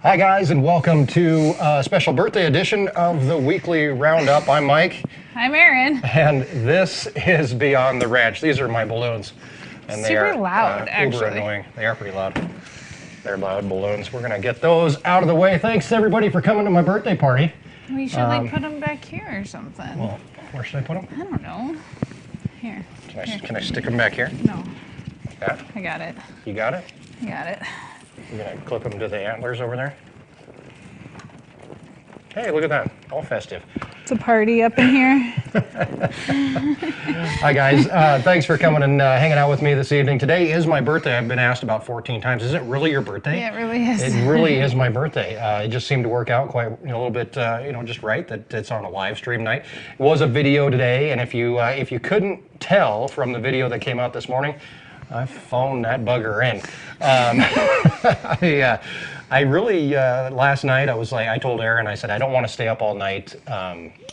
Hi guys, and welcome to a special birthday edition of the Weekly Roundup. I'm Mike. I'm Erin. And this is Beyond the Ranch. These are my balloons. And they Super are loud, uber actually. annoying. They are pretty loud. They're loud balloons. We're going to get those out of the way. Thanks everybody for coming to my birthday party. We should like put them back here or something. Well, where should I put them? I don't know. Here. Can I stick them back here? No, Yeah. I got it. You got it? I got it. You're going to clip them to the antlers over there? Hey, look at that. All festive. It's a party up in here. Hi guys, thanks for coming and hanging out with me this evening. Today is my birthday. I've been asked about 14 times. Is it really your birthday? Yeah, it really is. It really is my birthday. It just seemed to work out quite a little bit, just right that it's on a live stream night. It was a video today, and if you couldn't tell from the video that came out this morning, I phoned that bugger in. I really, last night, I told Erin, I said, I don't want to stay up all night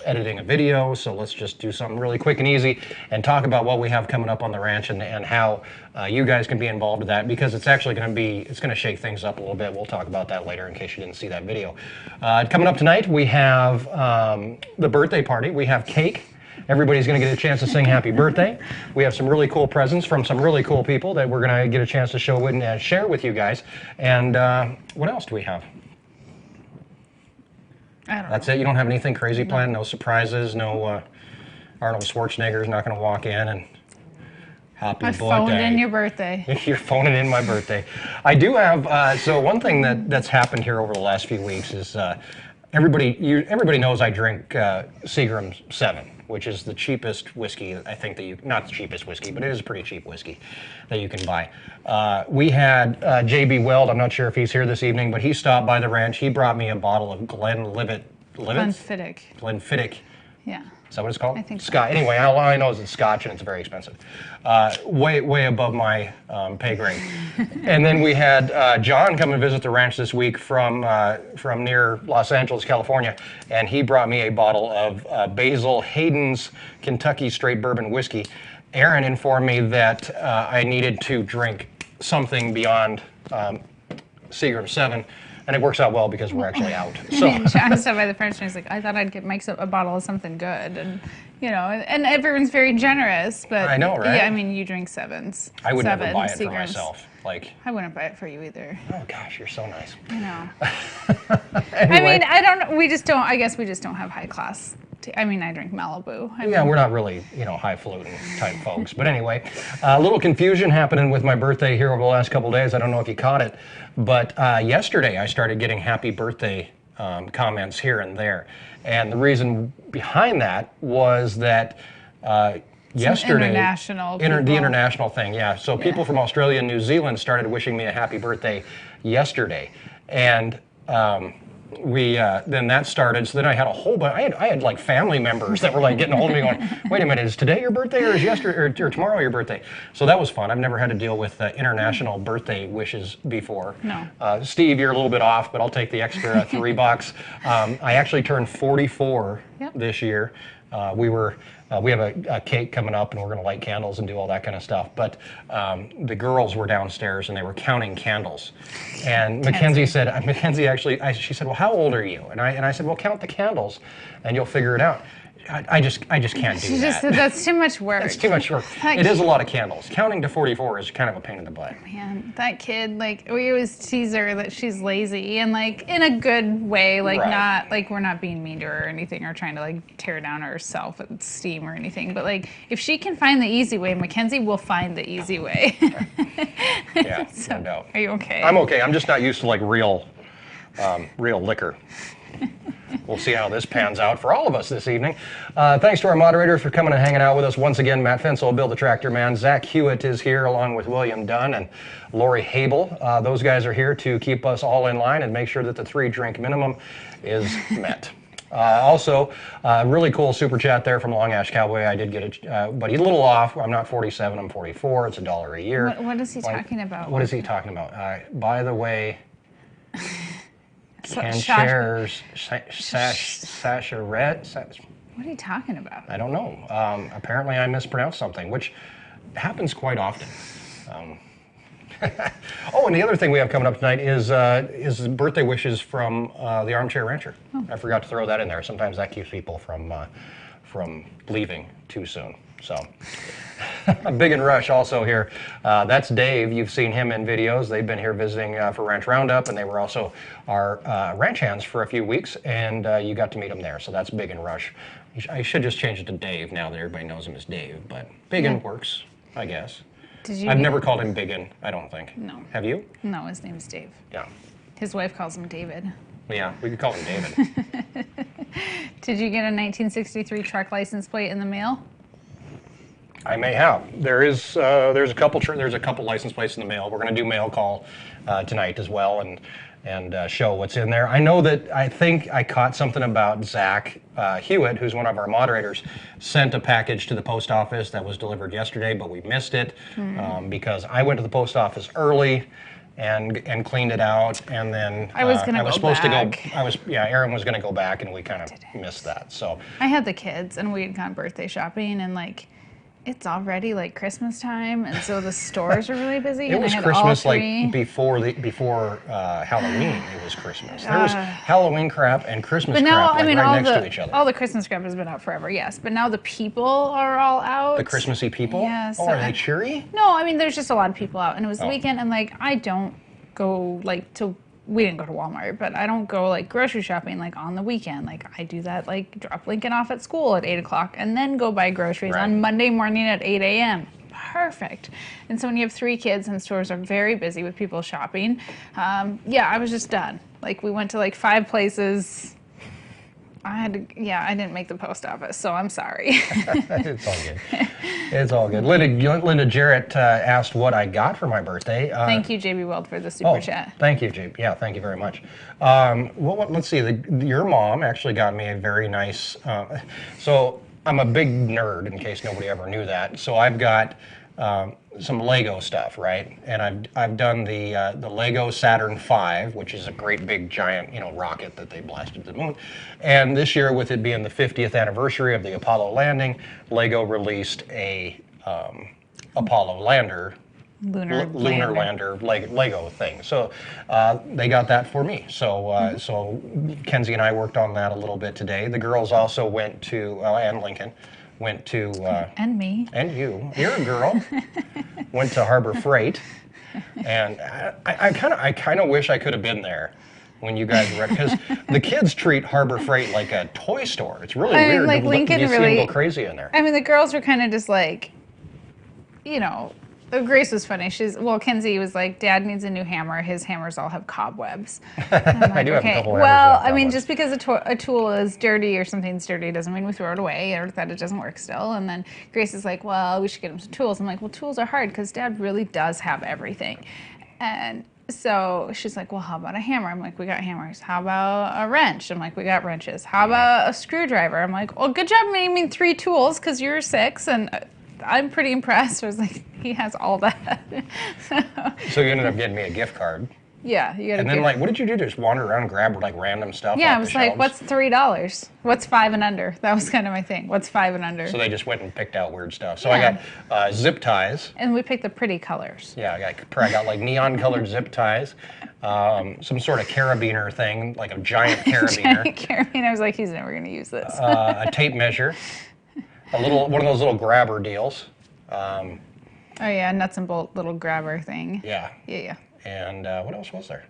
editing a video, so let's just do something really quick and easy and talk about what we have coming up on the ranch and how you guys can be involved with that, because it's actually going to shake things up a little bit. We'll talk about that later in case you didn't see that video. Coming up tonight, we have the birthday party. We have cake. Everybody's going to get a chance to sing happy birthday. We have some really cool presents from some really cool people that we're going to get a chance to show and share with you guys. And what else do we have? I don't know. That's it? You don't have anything crazy planned? No surprises? No Arnold Schwarzenegger's not going to walk in and happy birthday. I phoned in your birthday. You're phoning in my birthday. I do have, so one thing that's happened here over the last few weeks is everybody knows I drink Seagram's 7. Which is the cheapest whiskey, I think, not the cheapest whiskey, but it is a pretty cheap whiskey that you can buy. We had J.B. Weld, I'm not sure if he's here this evening, but he stopped by the ranch. He brought me a bottle of Glenfiddich. Yeah. Is that what it's called? I think so. Scotch. Anyway, all I know is it's Scotch and it's very expensive. Way above my pay grade. And then we had John come and visit the ranch this week from near Los Angeles, California, and he brought me a bottle of Basil Hayden's Kentucky Straight Bourbon Whiskey. Erin informed me that I needed to drink something beyond Seagram 7. And it works out well because we're actually out. So John stopped by the French and he's like, I thought I'd get Mike a bottle of something good. And, and everyone's very generous. But I know, right? Yeah, I mean, you drink 7s. I would never buy it for Seagrams. myself. I wouldn't buy it for you either. Oh gosh, you're so nice. I know. Anyway. I don't. We just don't. I guess we just don't have high class. I drink Malibu. We're not really, highfalutin type folks. But anyway, a little confusion happening with my birthday here over the last couple of days. I don't know if you caught it, but yesterday I started getting happy birthday comments here and there. And the reason behind that was that yesterday, international the people. international thing, yeah. So people from Australia and New Zealand started wishing me a happy birthday yesterday, and then that started. So then I had a whole bunch. I had like family members that were like getting a hold of me, going, "Wait a minute, is today your birthday or is yesterday or tomorrow your birthday?" So that was fun. I've never had to deal with international birthday wishes before. No. Steve, you're a little bit off, but I'll take the extra $3. I actually turned 44 this year. We have a cake coming up, and we're going to light candles and do all that kind of stuff. But the girls were downstairs, and they were counting candles. And Mackenzie actually, she said, well, how old are you? And I said, well, count the candles, and you'll figure it out. I just can't do that. That's too much work. It's too much work. It is a lot of candles. Counting to 44 is kind of a pain in the butt. Man, that kid, we always tease her that she's lazy, and in a good way, Right. not we're not being mean to her or anything, or trying to tear down her self-esteem or anything. But if she can find the easy way, Mackenzie will find the easy way. Yeah, So, no doubt. are you okay? I'm okay. I'm just not used to real liquor. We'll see how this pans out for all of us this evening. Thanks to our moderators for coming and hanging out with us. Once again, Matt Fensel, Bill the Tractor Man. Zach Hewitt is here along with William Dunn and Lori Habel. Those guys are here to keep us all in line and make sure that the 3-drink minimum is met. Also, really cool super chat there from Long Ash Cowboy. I did get it, but he's a little off. I'm not 47, I'm 44. It's $1 a year. What is he talking about? What is he talking about? By the way... Can Shot- chairs, sasharette? What are you talking about? I don't know. Apparently I mispronounced something, which happens quite often. Oh, and the other thing we have coming up tonight is birthday wishes from the Armchair Rancher. Oh. I forgot to throw that in there. Sometimes that keeps people from leaving too soon. So, a Big and Rush also here. That's Dave. You've seen him in videos. They've been here visiting for Ranch Roundup, and they were also our ranch hands for a few weeks, and you got to meet them there. So that's Big and Rush. I should just change it to Dave now that everybody knows him as Dave, but Biggin works, I guess. I've never called him Biggin, I don't think. No. Have you? No, his name's Dave. Yeah. His wife calls him David. Yeah, we could call him David. Did you get a 1963 truck license plate in the mail? I may have. There's a couple license plates in the mail. We're going to do mail call tonight as well and show what's in there. I know that I think I caught something about Zach Hewitt, who's one of our moderators, sent a package to the post office that was delivered yesterday, but we missed it because I went to the post office early and cleaned it out, and then I was supposed to go. Erin was going to go back, and we kind of missed that. So I had the kids, and we had gone birthday shopping, and like, it's already like Christmas time, and so the stores are really busy. It was Christmas like before Halloween. It was Christmas. There was Halloween crap and Christmas crap right next to each other. All the Christmas crap has been out forever, yes. But now the people are all out. The Christmassy people? Yes. Oh, are they cheery? No, I mean there's just a lot of people out, and it was the weekend, and like I don't go like to. We didn't go to Walmart, but I don't go like grocery shopping like on the weekend. Like I do that, like drop Lincoln off at school at 8 o'clock and then go buy groceries on Monday morning at 8 a.m. Perfect. And so when you have 3 kids and stores are very busy with people shopping, I was just done. Like we went to like 5 places. I didn't make the post office, so I'm sorry. It's all good. It's all good. Linda Jarrett asked what I got for my birthday. Thank you, JB Weld, for the super chat. Thank you, JB. Yeah, thank you very much. Let's see. Your mom actually got me a very nice. So I'm a big nerd, in case nobody ever knew that. So I've got some Lego stuff, right? And I've done the Lego Saturn V, which is a great big giant rocket that they blasted to the moon. And this year, with it being the 50th anniversary of the Apollo landing, Lego released a Apollo lander. Lunar lander Lego thing. So they got that for me. So Kenzie and I worked on that a little bit today. The girls also went to and Lincoln went to and me and you're a girl went to Harbor Freight, and I kind of wish I could have been there when you guys were, because the kids treat Harbor Freight like a toy store. It's really weird. Like Lincoln you really see them go crazy in there. I mean, the girls were kind of just like, Grace was funny. Kenzie was like, Dad needs a new hammer. His hammers all have cobwebs. Like, I do have a couple hammers. Well, I mean, just because a tool is dirty or something's dirty doesn't mean we throw it away or that it doesn't work still. And then Grace is like, well, we should get him some tools. I'm like, well, tools are hard because Dad really does have everything. And so she's like, well, how about a hammer? I'm like, we got hammers. How about a wrench? I'm like, we got wrenches. How about a screwdriver? I'm like, well, good job naming 3 tools because you're 6 and I'm pretty impressed. I was like, he has all that. So you ended up getting me a gift card. Yeah, you got. And then, like, what did you do? Just wander around and grab like random stuff? Yeah, off I was the like, shelves? what's $3? What's 5 and under? That was kind of my thing. What's 5 and under? So they just went and picked out weird stuff. So I got zip ties. And we picked the pretty colors. Yeah, I got like neon colored zip ties, some sort of carabiner thing, like a giant carabiner. I was like, he's never going to use this. A tape measure, one of those little grabber deals. Oh yeah, nuts and bolt little grabber thing. Yeah. Yeah. And what else was there?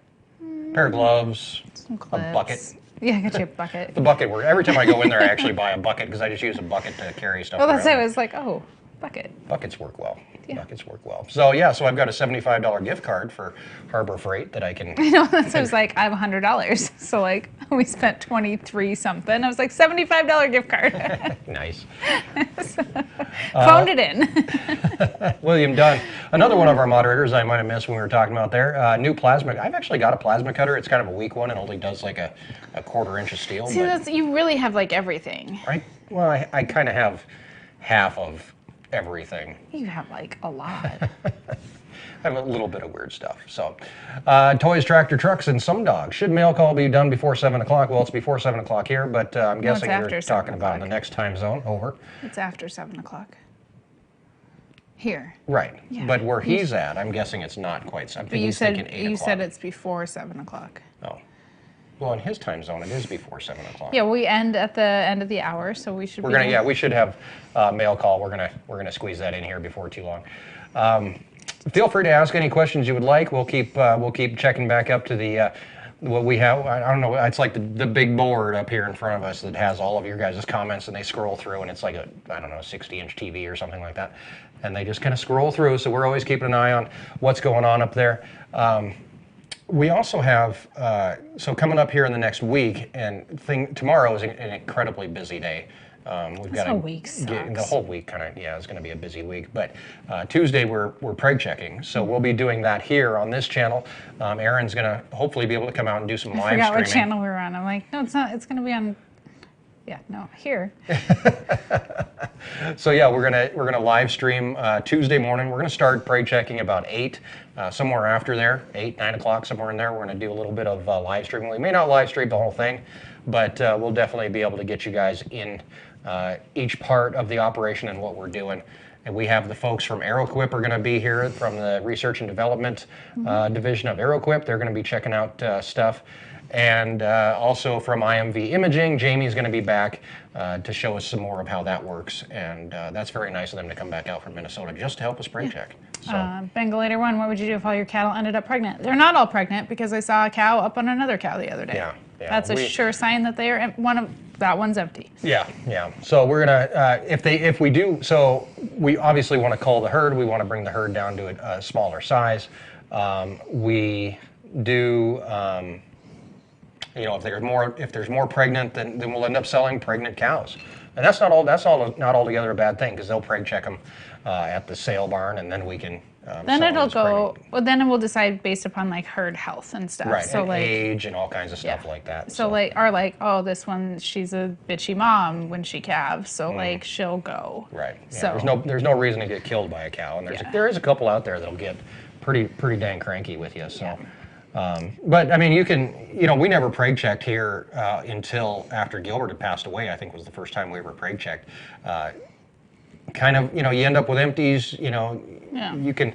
Pair of gloves, some clips. a bucket. Yeah, I got you a bucket. The bucket. Every time I go in there, I actually buy a bucket because I just use a bucket to carry stuff. Well, that's around. it. I was like, oh, bucket. Buckets work well. Yeah. Buckets work well. So I've got a $75 gift card for Harbor Freight that I can. I know. So I was like, I have $100. So like, we spent 23 something. I was like, $75 gift card. Nice. Phoned it in. William Dunn, another one of our moderators I might have missed when we were talking about there. New plasma. I've actually got a plasma cutter. It's kind of a weak one. It only does like a 1/4 inch of steel. See, you really have like everything. Right. Well, I kind of have half of everything. You have like a lot. I have a little bit of weird stuff. So, toys, tractor, trucks, and some dogs. Should mail call be done before 7 o'clock? Well, it's before 7 o'clock here, but I'm guessing you're talking about in the next time zone. Over. It's after 7 o'clock. Here. Right. Yeah. But where he's at, I'm guessing it's not quite. I'm But thinking you he's thinking said 8 o'clock. said it's before 7 o'clock. Oh. Well, in his time zone, it is before 7 o'clock. Yeah, we end at the end of the hour, so we should. We should have mail call. We're gonna squeeze that in here before too long. Feel free to ask any questions you would like. We'll keep checking back up to the what we have. I don't know. It's like the big board up here in front of us that has all of your guys' comments, and they scroll through, and it's like a 60-inch TV or something like that, and they just kind of scroll through. So we're always keeping an eye on what's going on up there. We also have so coming up here in the next week, and tomorrow is an incredibly busy day. We've got whole week sucks. the whole week kind of is going to be a busy week. But Tuesday we're preg checking, so we'll be doing that here on this channel. Erin's going to hopefully be able to come out and do some live streaming. I forgot what channel we were on. I'm like, no, it's not. It's going to be on. Yeah, no, here. So yeah, we're gonna live stream Tuesday morning. We're gonna start preg checking about 8, somewhere after there, 8, 9 o'clock, somewhere in there. We're gonna do a little bit of live streaming. We may not live stream the whole thing, but we'll definitely be able to get you guys in each part of the operation and what we're doing. And we have the folks from AeroQuip are going to be here from the Research and Development division of AeroQuip. They're going to be checking out stuff. And also from IMV Imaging, Jamie's going to be back to show us some more of how that works. And that's very nice of them to come back out from Minnesota just to help us preg check. So. Bengalator 1, what would you do if all your cattle ended up pregnant? They're not all pregnant because I saw a cow up on another cow the other day. Yeah. That's a sure sign that they are that one's empty. Yeah. So we're gonna if we do, so we obviously want to cull the herd. We want to bring the herd down to a smaller size. We do. If there's more pregnant, then we'll end up selling pregnant cows, and that's not altogether a bad thing because they'll preg check them at the sale barn, and then we can. Then it'll go. Well, then we'll decide based upon like herd health and stuff. Right, so and like age and all kinds of stuff like that. So oh, this one she's a bitchy mom when she calves, so like she'll go. Right. Yeah, so there's no reason to get killed by a cow, and there is a couple out there that'll get pretty dang cranky with you. So. Yeah. But I mean, we never preg checked here until after Gilbert had passed away. I think was the first time we ever preg checked. You end up with empties. You can,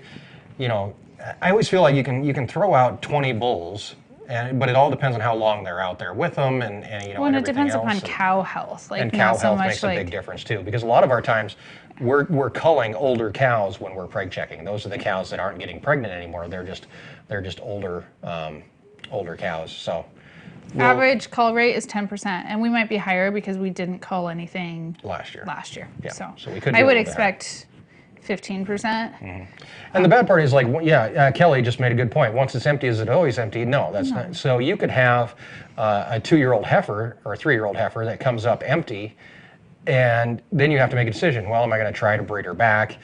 I always feel like you can throw out 20 bulls, but it all depends on how long they're out there with them, and Well, and it depends else. upon cow health. Like and cow not so health much makes like, a big difference too, because a lot of our times we're culling older cows when we're preg checking. Those are the cows that aren't getting pregnant anymore. They're just older cows. So average cull rate is 10%, and we might be higher because we didn't cull anything last year. Yeah. So we could. I would expect 15%. Mm-hmm. And the bad part is Kelly just made a good point. Once it's empty, is it always empty? No, that's not. So you could have a 2-year-old heifer or a 3-year-old heifer that comes up empty, and then you have to make a decision. Well, am I going to try to breed her back?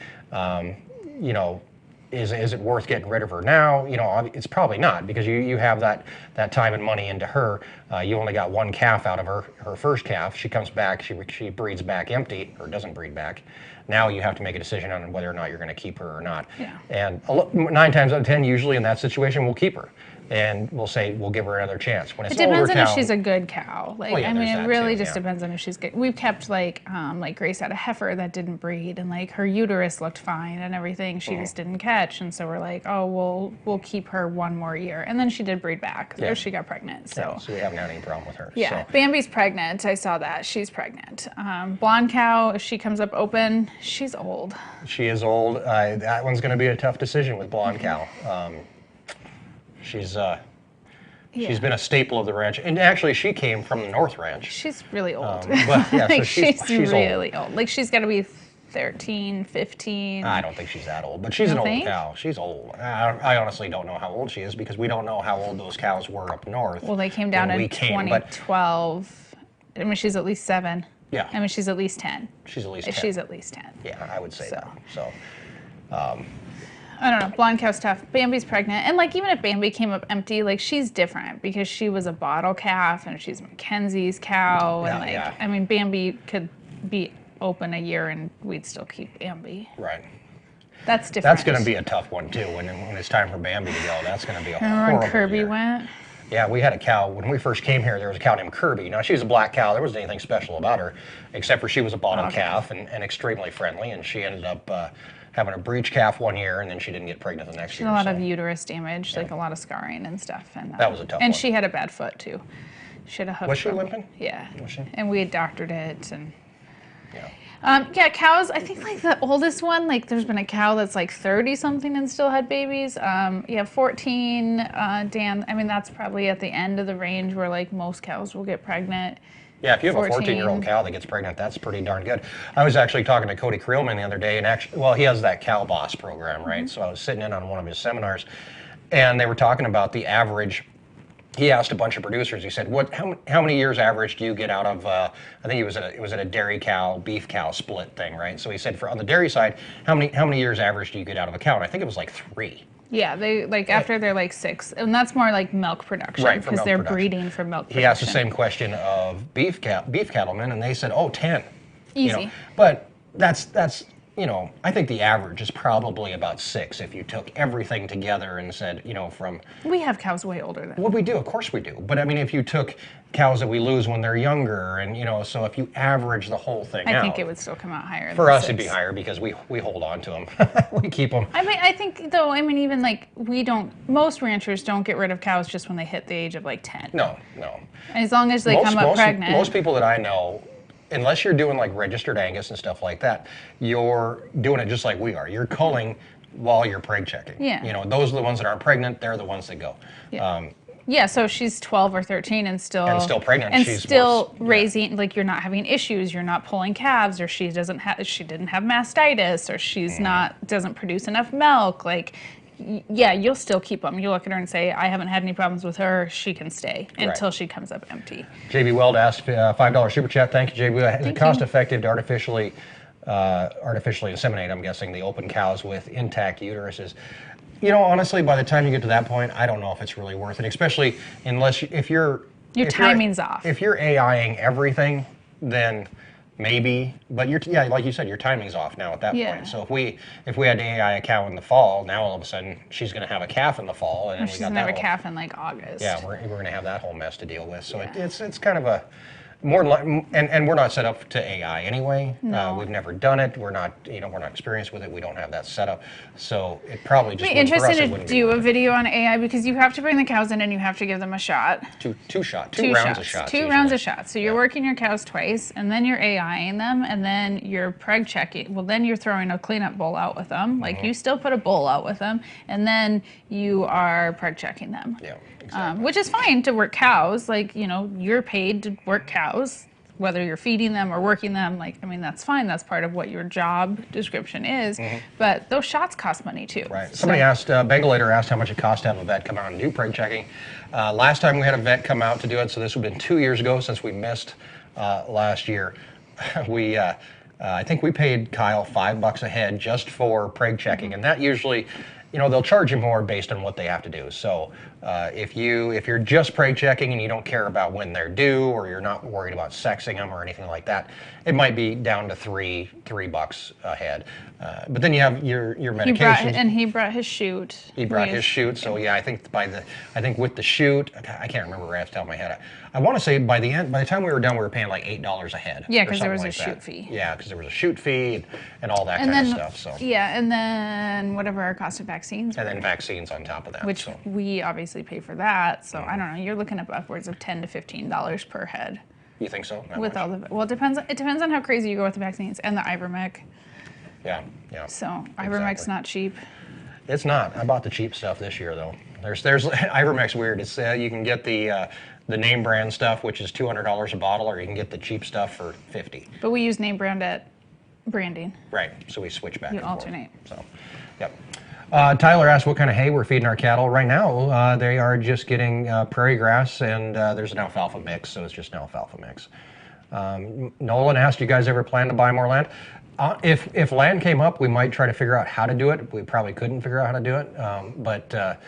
Is it worth getting rid of her now? It's probably not, because you have that time and money into her. You only got one calf out of her first calf. She comes back, she breeds back empty, or doesn't breed back. Now you have to make a decision on whether or not you're going to keep her or not. Yeah. And 9 times out of 10, usually in that situation, we'll keep her. And we'll give her another chance. When it's It depends older on cow, if she's a good cow. Like, Well, yeah, I mean, there's it that really too, just yeah. depends on if she's good. We've kept like Grace had a heifer that didn't breed, and like her uterus looked fine and everything. She just didn't catch, and so we're like, oh, we'll keep her one more year, and then she did breed back. Yeah. Or she got pregnant. So. we haven't had any problem with her. Yeah, So. Bambi's pregnant. I saw that. She's pregnant. Blonde cow, if she comes up open, she's old. She is old. That one's going to be a tough decision with blonde cow. She's been a staple of the ranch, and actually she came from the North Ranch. She's really old. But yeah, like, so she's really old. Like she's got to be 13, 15. I don't think she's that old, but she's an old cow. She's old. I honestly don't know how old she is, because we don't know how old those cows were up north. Well, they came down in 2012. I mean, she's at least 7. Yeah. I mean, she's at least 10. She's at least 10. She's at least 10. Yeah, I would say that. So. I don't know. Blonde cow's tough. Bambi's pregnant. And like, even if Bambi came up empty, like she's different because she was a bottle calf and she's Mackenzie's cow. And I mean, Bambi could be open a year and we'd still keep Bambi. Right. That's different. That's going to be a tough one too. When it's time for Bambi to go, that's going to be a Remember horrible when Kirby year. went? Yeah, we had a cow. When we first came here, there was a cow named Kirby. Now, she was a black cow. There wasn't anything special about her, except for she was a bottle calf and extremely friendly, and she ended up having a breech calf one year, and then she didn't get pregnant the next She year. had a lot of uterus damage, like a lot of scarring and stuff. And That was a tough And one. she had a bad foot too. She had a hoof. Was she limping? Yeah. Was she? And we had doctored it and. Yeah. Yeah, cows, I think like the oldest one, like there's been a cow that's like 30 something and still had babies. Yeah, 14, Dan, I mean, that's probably at the end of the range where like most cows will get pregnant. Yeah, if you have 14. a 14-year-old cow that gets pregnant, that's pretty darn good. I was actually talking to Cody Creelman the other day, and actually, well, he has that Cow Boss program, right? So I was sitting in on one of his seminars, and they were talking about the average. He asked a bunch of producers. He said, how many years average do you get out of?" I think it was at a dairy cow, beef cow split thing, right? So he said, on the dairy side, how many years average do you get out of a cow? And I think it was like 3. Yeah, they like after they're like 6, and that's more like milk production, Right, for because milk they're production. breeding for milk production. He asked the same question of beef cattlemen, and they said, 10. Easy. But that's I think the average is probably about 6 if you took everything together and said, from We have cows way older than. what we do, of course we do. But I mean, if you took cows that we lose when they're younger, and so if you average the whole thing out, I think it would still come out higher. for than us 6. it'd be higher because we hold on to them, we keep them. I think though, even like most ranchers don't get rid of cows just when they hit the age of like 10. No. As long as they come up pregnant. Most people that I know, unless you're doing like registered Angus and stuff like that, you're doing it just like we are. You're culling while you're preg checking. Yeah. Those are the ones that aren't pregnant. They're the ones that go. Yeah. Yeah, so she's 12 or 13 and still pregnant. and She's still more, raising, like you're not having issues, you're not pulling calves, or she didn't have mastitis, or she's doesn't produce enough milk. Like, yeah, you'll still keep them. You look at her and say, I haven't had any problems with her. She can stay until she comes up empty. JB Weld asked $5 super chat. Thank you, JB. Is it cost effective to artificially inseminate? I'm guessing the open cows with intact uteruses. Honestly, by the time you get to that point, I don't know if it's really worth it, especially if your timing's off. If you're AIing everything, then maybe. But like you said, your timing's off now at that point. So if we had to AI a cow in the fall, now all of a sudden she's going to have a calf in the fall, and she's going to have a calf in like August. Yeah, we're going to have that whole mess to deal with. So it's kind of a and we're not set up to AI anyway. No. We've never done it. We're not experienced with it. We don't have that setup. So it probably just I'd be interested to do a video on AI, because you have to bring the cows in and you have to give them a shot. Two rounds of shots. Two rounds of shots. So you're working your cows twice, and then you're AIing them, and then you're preg checking. Well, then you're throwing a cleanup bowl out with them. Like you still put a bowl out with them, and then you are preg checking them. Yeah. Exactly. Which is fine to work cows. Like, you're paid to work cows, whether you're feeding them or working them. That's fine. That's part of what your job description is. But those shots cost money too. Right. Somebody asked, Bengalator asked how much it costs to have a vet come out and do preg checking. Last time we had a vet come out to do it, so this would have been 2 years ago since we missed last year. I think we paid Kyle $5 a head just for preg checking, and that usually, they'll charge you more based on what they have to do. So if you're just preg checking and you don't care about when they're due, or you're not worried about sexing them or anything like that, it might be down to $3 a head. But then you have your medications. He brought his chute. He brought his chute. So yeah, I think with the chute, I can't remember right off the top of my head. I want to say by the time we were done, we were paying like $8 a head. Yeah, because there was a chute fee. Yeah, because there was a chute fee and all that kind of stuff. So yeah, and then whatever our cost of vaccines. And then vaccines on top of that. Which we obviously pay for that. So I don't know. You're looking up upwards of $10 to $15 per head. You think so? With all the it depends on how crazy you go with the vaccines and the ivermectin. Yeah. So ivermectin's not cheap. It's not. I bought the cheap stuff this year though. There's ivermectin's weird. It's you can get the name brand stuff, which is $200 a bottle, or you can get the cheap stuff for $50. But we use name brand at branding. Right. So we switch back. You alternate. So, yep. Tyler asked what kind of hay we're feeding our cattle. Right now, they are just getting prairie grass, and there's an alfalfa mix, so it's just an alfalfa mix. Nolan asked, you guys ever plan to buy more land? If land came up, we might try to figure out how to do it. We probably couldn't figure out how to do it, but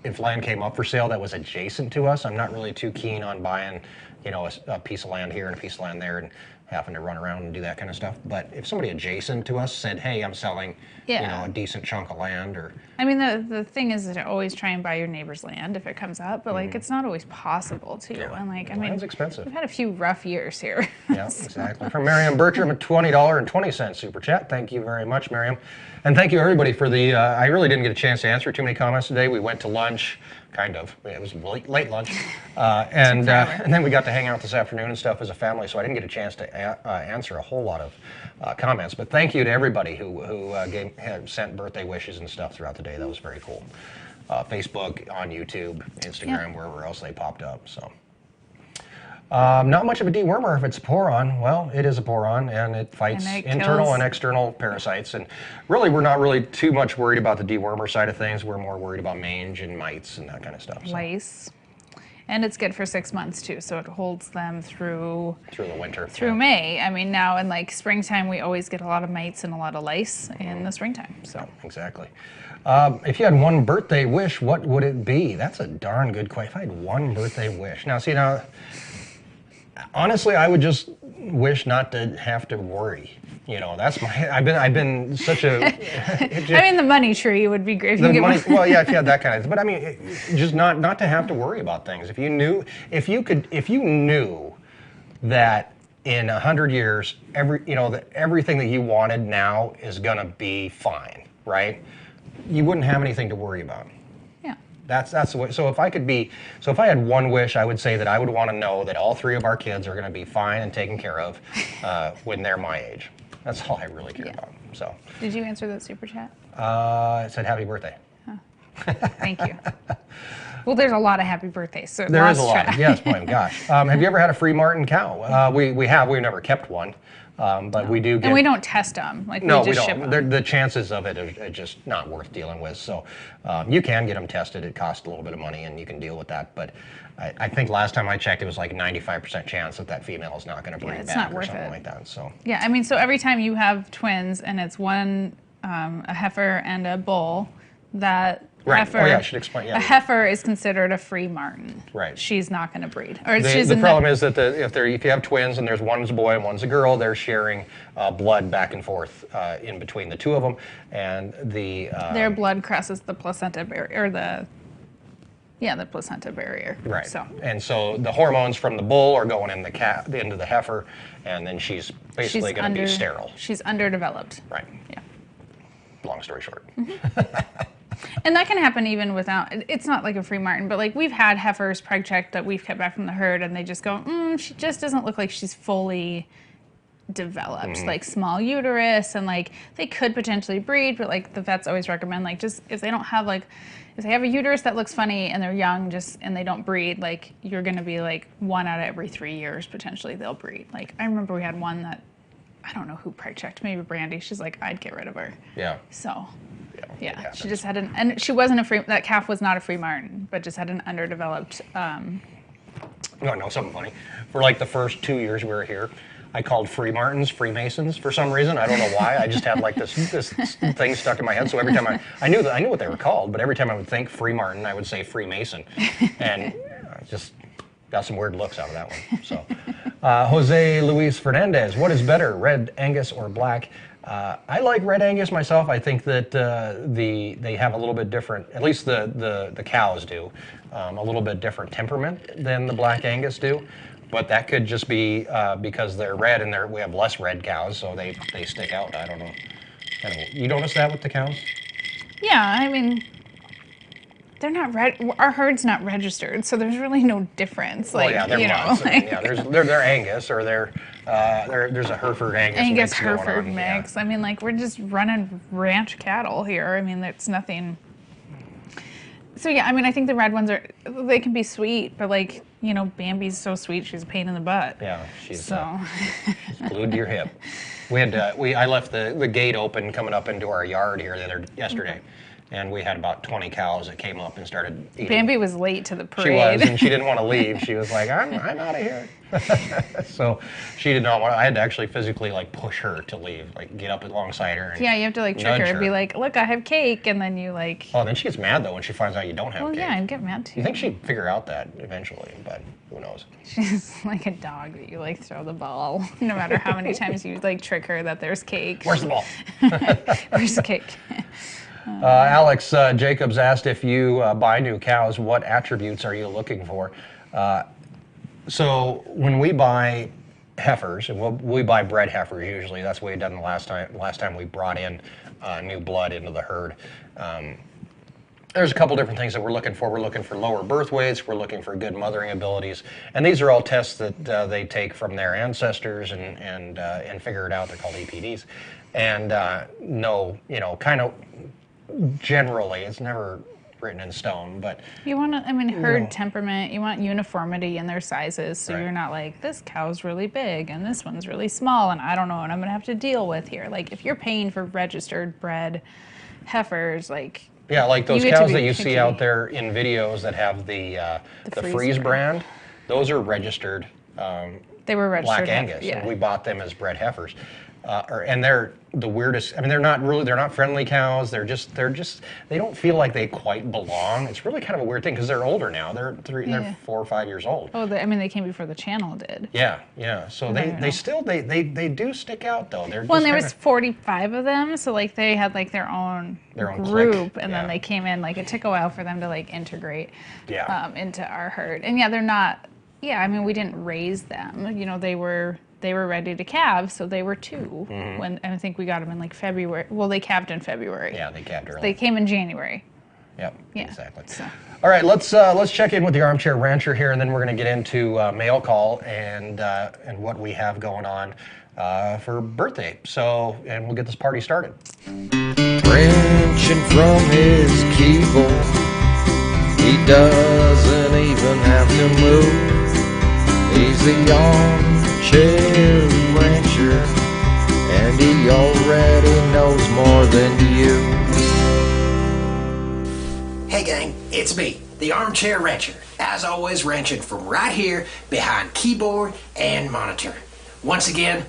if land came up for sale that was adjacent to us, I'm not really too keen on buying, a piece of land here and a piece of land there, and having to run around and do that kind of stuff. But if somebody adjacent to us said, hey, I'm selling, Yeah. a decent chunk of land, or I mean, the thing is to always try and buy your neighbor's land if it comes up, but like it's not always possible to. Yeah. And like, I mean, land's expensive. we've had a few rough years here. Yeah, exactly. From Miriam Bertram, a $20.20 super chat. Thank you very much, Miriam. And thank you, everybody, for the, I really didn't get a chance to answer too many comments today. We went to lunch, kind of. It was late lunch. And then we got to hang out this afternoon and stuff as a family, so I didn't get a chance to answer a whole lot of comments. But thank you to everybody who had sent birthday wishes and stuff throughout the day. That was very cool. Facebook, on YouTube, Instagram, wherever else they popped up. So. Not much of a dewormer if it's a poron. Well, it is a poron, and it fights internal and external parasites. And really, we're not really too much worried about the dewormer side of things. We're more worried about mange and mites and that kind of stuff. So. Lice. And it's good for 6 months, too, so it holds them through the winter. Through May. I mean, now in like springtime, we always get a lot of mites and a lot of lice in the springtime. So exactly. If you had one birthday wish, what would it be? That's a darn good question. If I had one birthday wish. Now, honestly, I would just wish not to have to worry. That's I've been such a. I mean, the money tree would be great if you get money. Well, yeah, if you had that kind of. But I mean, just not to have to worry about things. If you knew that in 100 years, that everything that you wanted now is gonna be fine, right? You wouldn't have anything to worry about. That's the way. So if I had one wish, I would say that I would want to know that all 3 of our kids are going to be fine and taken care of when they're my age. That's all I really care about. So. Did you answer that super chat? It said happy birthday. Oh. Thank you. Well, there's a lot of happy birthdays. So there is a lot. Yes, boy, gosh. Have you ever had a free Martin cow? We have. We've never kept one. But we do get... And we don't test them. We just ship them. The chances of it are just not worth dealing with. So you can get them tested. It costs a little bit of money, and you can deal with that. But I think last time I checked, it was like 95% chance that female is not going to breed back or something like that. So yeah, I mean, so every time you have twins, and it's one, a heifer and a bull, that... Right. Heifer, I should explain. Yeah. A heifer is considered a free Martin. Right. She's not going to breed. The problem is that if you have twins and there's one's a boy and one's a girl, they're sharing blood back and forth in between the 2 of them, and their blood crosses the placenta barrier, the placenta barrier. Right. So the hormones from the bull are going in into the heifer, and then she's basically going to be sterile. She's underdeveloped. Right. Yeah. Long story short. Mm-hmm. And that can happen even without, it's not like a free Martin, but like we've had heifers preg checked that we've kept back from the herd, and they just go, she just doesn't look like she's fully developed, like small uterus, and like they could potentially breed, but like the vets always recommend like just if they have a uterus that looks funny and they're young, and they don't breed, like you're going to be like 1 out of every 3 years potentially they'll breed. Like I remember we had one that, I don't know who preg checked, maybe Brandy, she's like, I'd get rid of her. Yeah. So yeah, she just had and she wasn't that calf was not a free Martin, but just had an underdeveloped. No, something funny. For like the first 2 years we were here, I called free Martins Freemasons for some reason. I don't know why. I just had like this thing stuck in my head. So every time I knew what they were called, but every time I would think free Martin, I would say Freemason, and I just got some weird looks out of that one. So, Jose Luis Fernandez, what is better, Red Angus or Black? I like Red Angus myself. I think that they have a little bit different, at least the cows do, a little bit different temperament than the Black Angus do. But that could just be because they're red, and we have less red cows, so they stick out. I don't know. You notice that with the cows? Yeah, I mean, they're not our herd's not registered, so there's really no difference. Like, they're they're Angus, or there's a Hereford Angus Hereford mix. Yeah. I mean, like, we're just running ranch cattle here. I mean, it's nothing. So yeah, I mean, I think the red ones they can be sweet, but like, Bambi's so sweet, she's a pain in the butt. Yeah, she's glued to your hip. I left the gate open coming up into our yard here yesterday. Mm-hmm. And we had about 20 cows that came up and started eating. Bambi was late to the parade. She was, and she didn't want to leave. She was like, I'm out of here. So she did not want to. I had to actually physically like push her to leave, like get up alongside her. And you have to like trick her and be like, look, I have cake. And then you like. Oh, then she gets mad though when she finds out you don't have cake. Yeah, I'd get mad too. You think she'd figure out that eventually, but. Who knows? She's like a dog that you like throw the ball, no matter how many times you like trick her that there's cake. Where's the ball? Where's the cake? Alex Jacobs asked if you buy new cows, what attributes are you looking for? So when we buy heifers, and we buy bred heifers usually, that's what we done the last time we brought in new blood into the herd. There's a couple different things that we're looking for. We're looking for lower birth weights. We're looking for good mothering abilities, and these are all tests that they take from their ancestors and figure it out. They're called EPDs, and know, kind of generally, it's never written in stone, but You want to, herd temperament. You want uniformity in their sizes, so you're not like, this cow's really big and this one's really small, and I don't know what I'm going to have to deal with here. Like, if you're paying for registered bred heifers, like... Yeah, like those you get to cows be that you picky. see out there in videos that have the Freeze brand, those are registered They were registered. Black Angus, Yeah. and we bought them as bred heifers. And they're the weirdest. They're not friendly cows. They're just, they don't feel like they quite belong. It's really kind of a weird thing because they're older now. They're 4 or 5 years old. Oh, they came before the channel did. Yeah. So they do stick out though. They're Well, and just there was 45 of them, so like they had like their own group, clique. and then they came in. Like it took a while for them to like integrate into our herd. And they're not. Yeah, we didn't raise them. They were ready to calve, so they were 2 when, and I think we got them in like February. Well, they calved in February. Yeah, they calved early. They came in January. Yep. Yeah, Exactly. so. All right, let's check in with the Armchair Rancher here, and then we're going to get into mail call and what we have going on for birthday. So, and we'll get this party started. Wrenching from his keyboard, he doesn't even have to move. He's the armchair rancher, and he already knows more than you. Hey gang, it's me, the Armchair Rancher. As always, ranching from right here behind keyboard and monitor. Once again,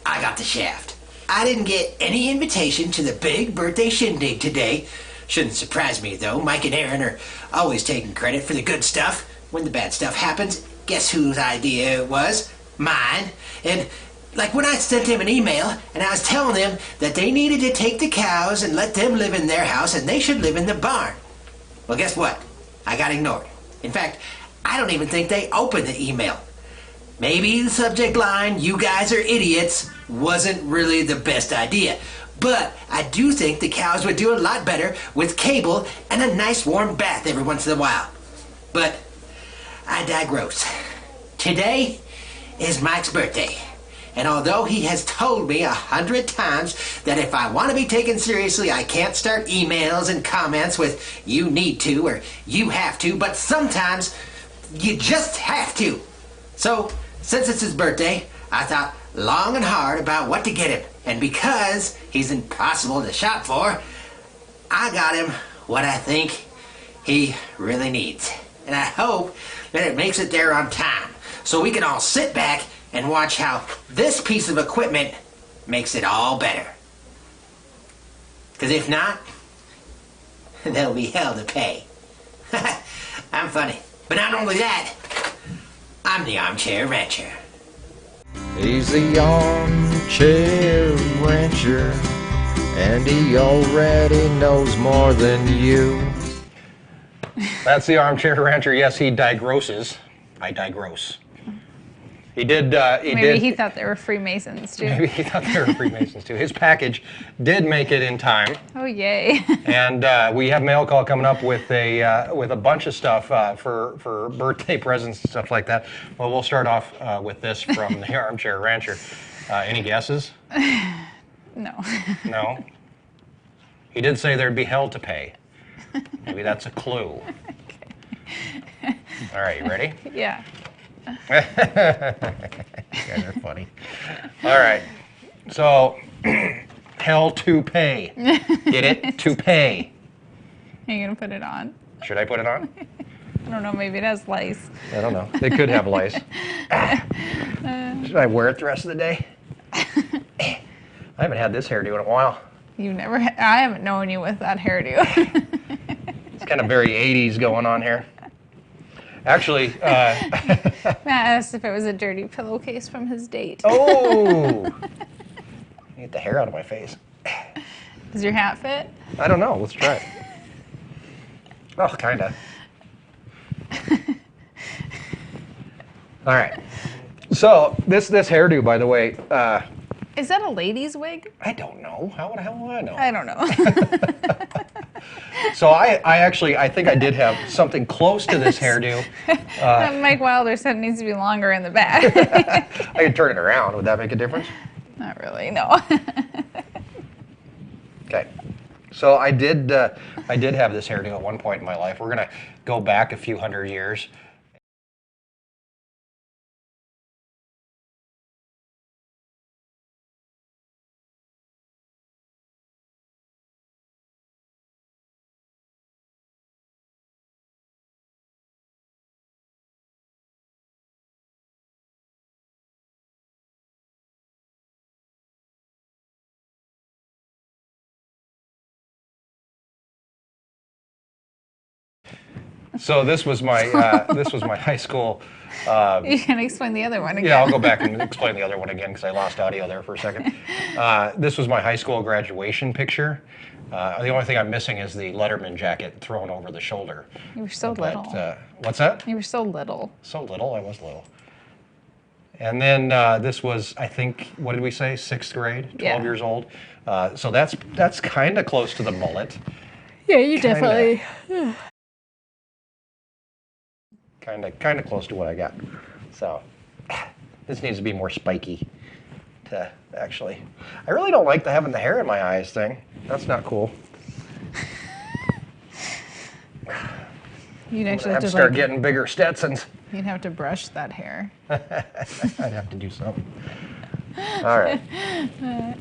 I got the shaft. I didn't get any invitation to the big birthday shindig today. Shouldn't surprise me though. Mike and Erin are always taking credit for the good stuff. When the bad stuff happens, guess whose idea it was? Mine. And like when I sent them an email and I was telling them that they needed to take the cows and let them live in their house and they should live in the barn. Well, guess what? I got ignored. In fact, I don't even think they opened the email. Maybe the subject line, "You guys are idiots," wasn't really the best idea. But I do think the cows would do a lot better with cable and a nice warm bath every once in a while. But I digress. Today is Mike's birthday. And although he has told me 100 times that if I want to be taken seriously, I can't start emails and comments with "you need to" or "you have to," but sometimes you just have to. So, since it's his birthday, I thought long and hard about what to get him. And because he's impossible to shop for, I got him what I think he really needs. And I hope that it makes it there on time, so we can all sit back and watch how this piece of equipment makes it all better. Because if not, there'll be hell to pay. I'm funny. But not only that, I'm the Armchair Rancher. He's the armchair rancher, and he already knows more than you. That's the Armchair Rancher. Yes, he digroses. I digress. He did. Maybe he thought they were Freemasons too. Maybe he thought they were Freemasons too. His package did make it in time, Oh yay! and we have mail call coming up with a bunch of stuff for birthday presents and stuff like that. Well, we'll start off with this from the Armchair Rancher. Any guesses? No. No. He did say there'd be hell to pay. Maybe that's a clue. Okay. All right, you ready? Yeah. You guys are funny. All right. So, hell to pay. Get it? To pay. Are you gonna put it on? Should I put it on? I don't know. Maybe it has lice. I don't know. It could have lice. Should I wear it the rest of the day? I haven't had this hairdo in a while. You never. I haven't known you with that hairdo. It's kind of very 80s going on here. Actually, Matt asked if it was a dirty pillowcase from his date. oh, get the hair out of my face. Does your hat fit? I don't know. Let's try it. Oh, kind of. All right. So this hairdo, by the way, Is that a lady's wig? I don't know. How the hell will I know? I don't know. So I think I did have something close to this hairdo. Mike Wilder said it needs to be longer in the back. I could turn it around. Would that make a difference? Not really, no. Okay. So I did have this hairdo at one point in my life. We're gonna go back a few hundred years. So this was my high school. You can explain the other one again. Yeah, I'll go back and explain the other one again because I lost audio there for a second. This was my high school graduation picture. The only thing I'm missing is the Letterman jacket thrown over the shoulder. You were so But, little. what's that? You were so little. So little. I was little. And then this was, I think, what did we say? 6th grade, 12 Yeah. years old. So that's kind of close to the mullet. Yeah, you definitely. Kind of close to what I got. So this needs to be more spiky. To actually, I really don't like the having the hair in my eyes thing. That's not cool. You'd actually I'd have to start getting bigger Stetsons. You'd have to brush that hair. I'd have to do something. All right.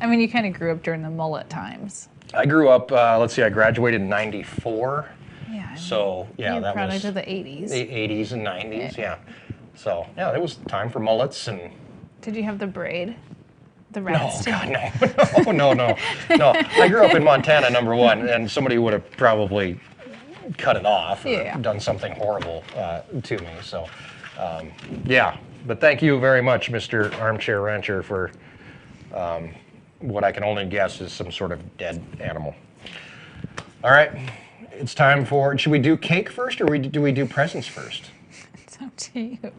I mean, you kind of grew up during the mullet times. I grew up. Let's see. I graduated in '94. Yeah. I mean, So yeah, you're a that product was of the 80s. the '80s and '90s. Yeah. So yeah, it was time for mullets and. Did you have the braid? The No, rat's tail? God, no, no. I grew up in Montana, number one, and somebody would have probably cut it off or Yeah. done something horrible to me. So, yeah. But thank you very much, Mr. Armchair Rancher, for what I can only guess is some sort of dead animal. All right. It's time for. Should we do cake first, or do we do presents first? It's up to you.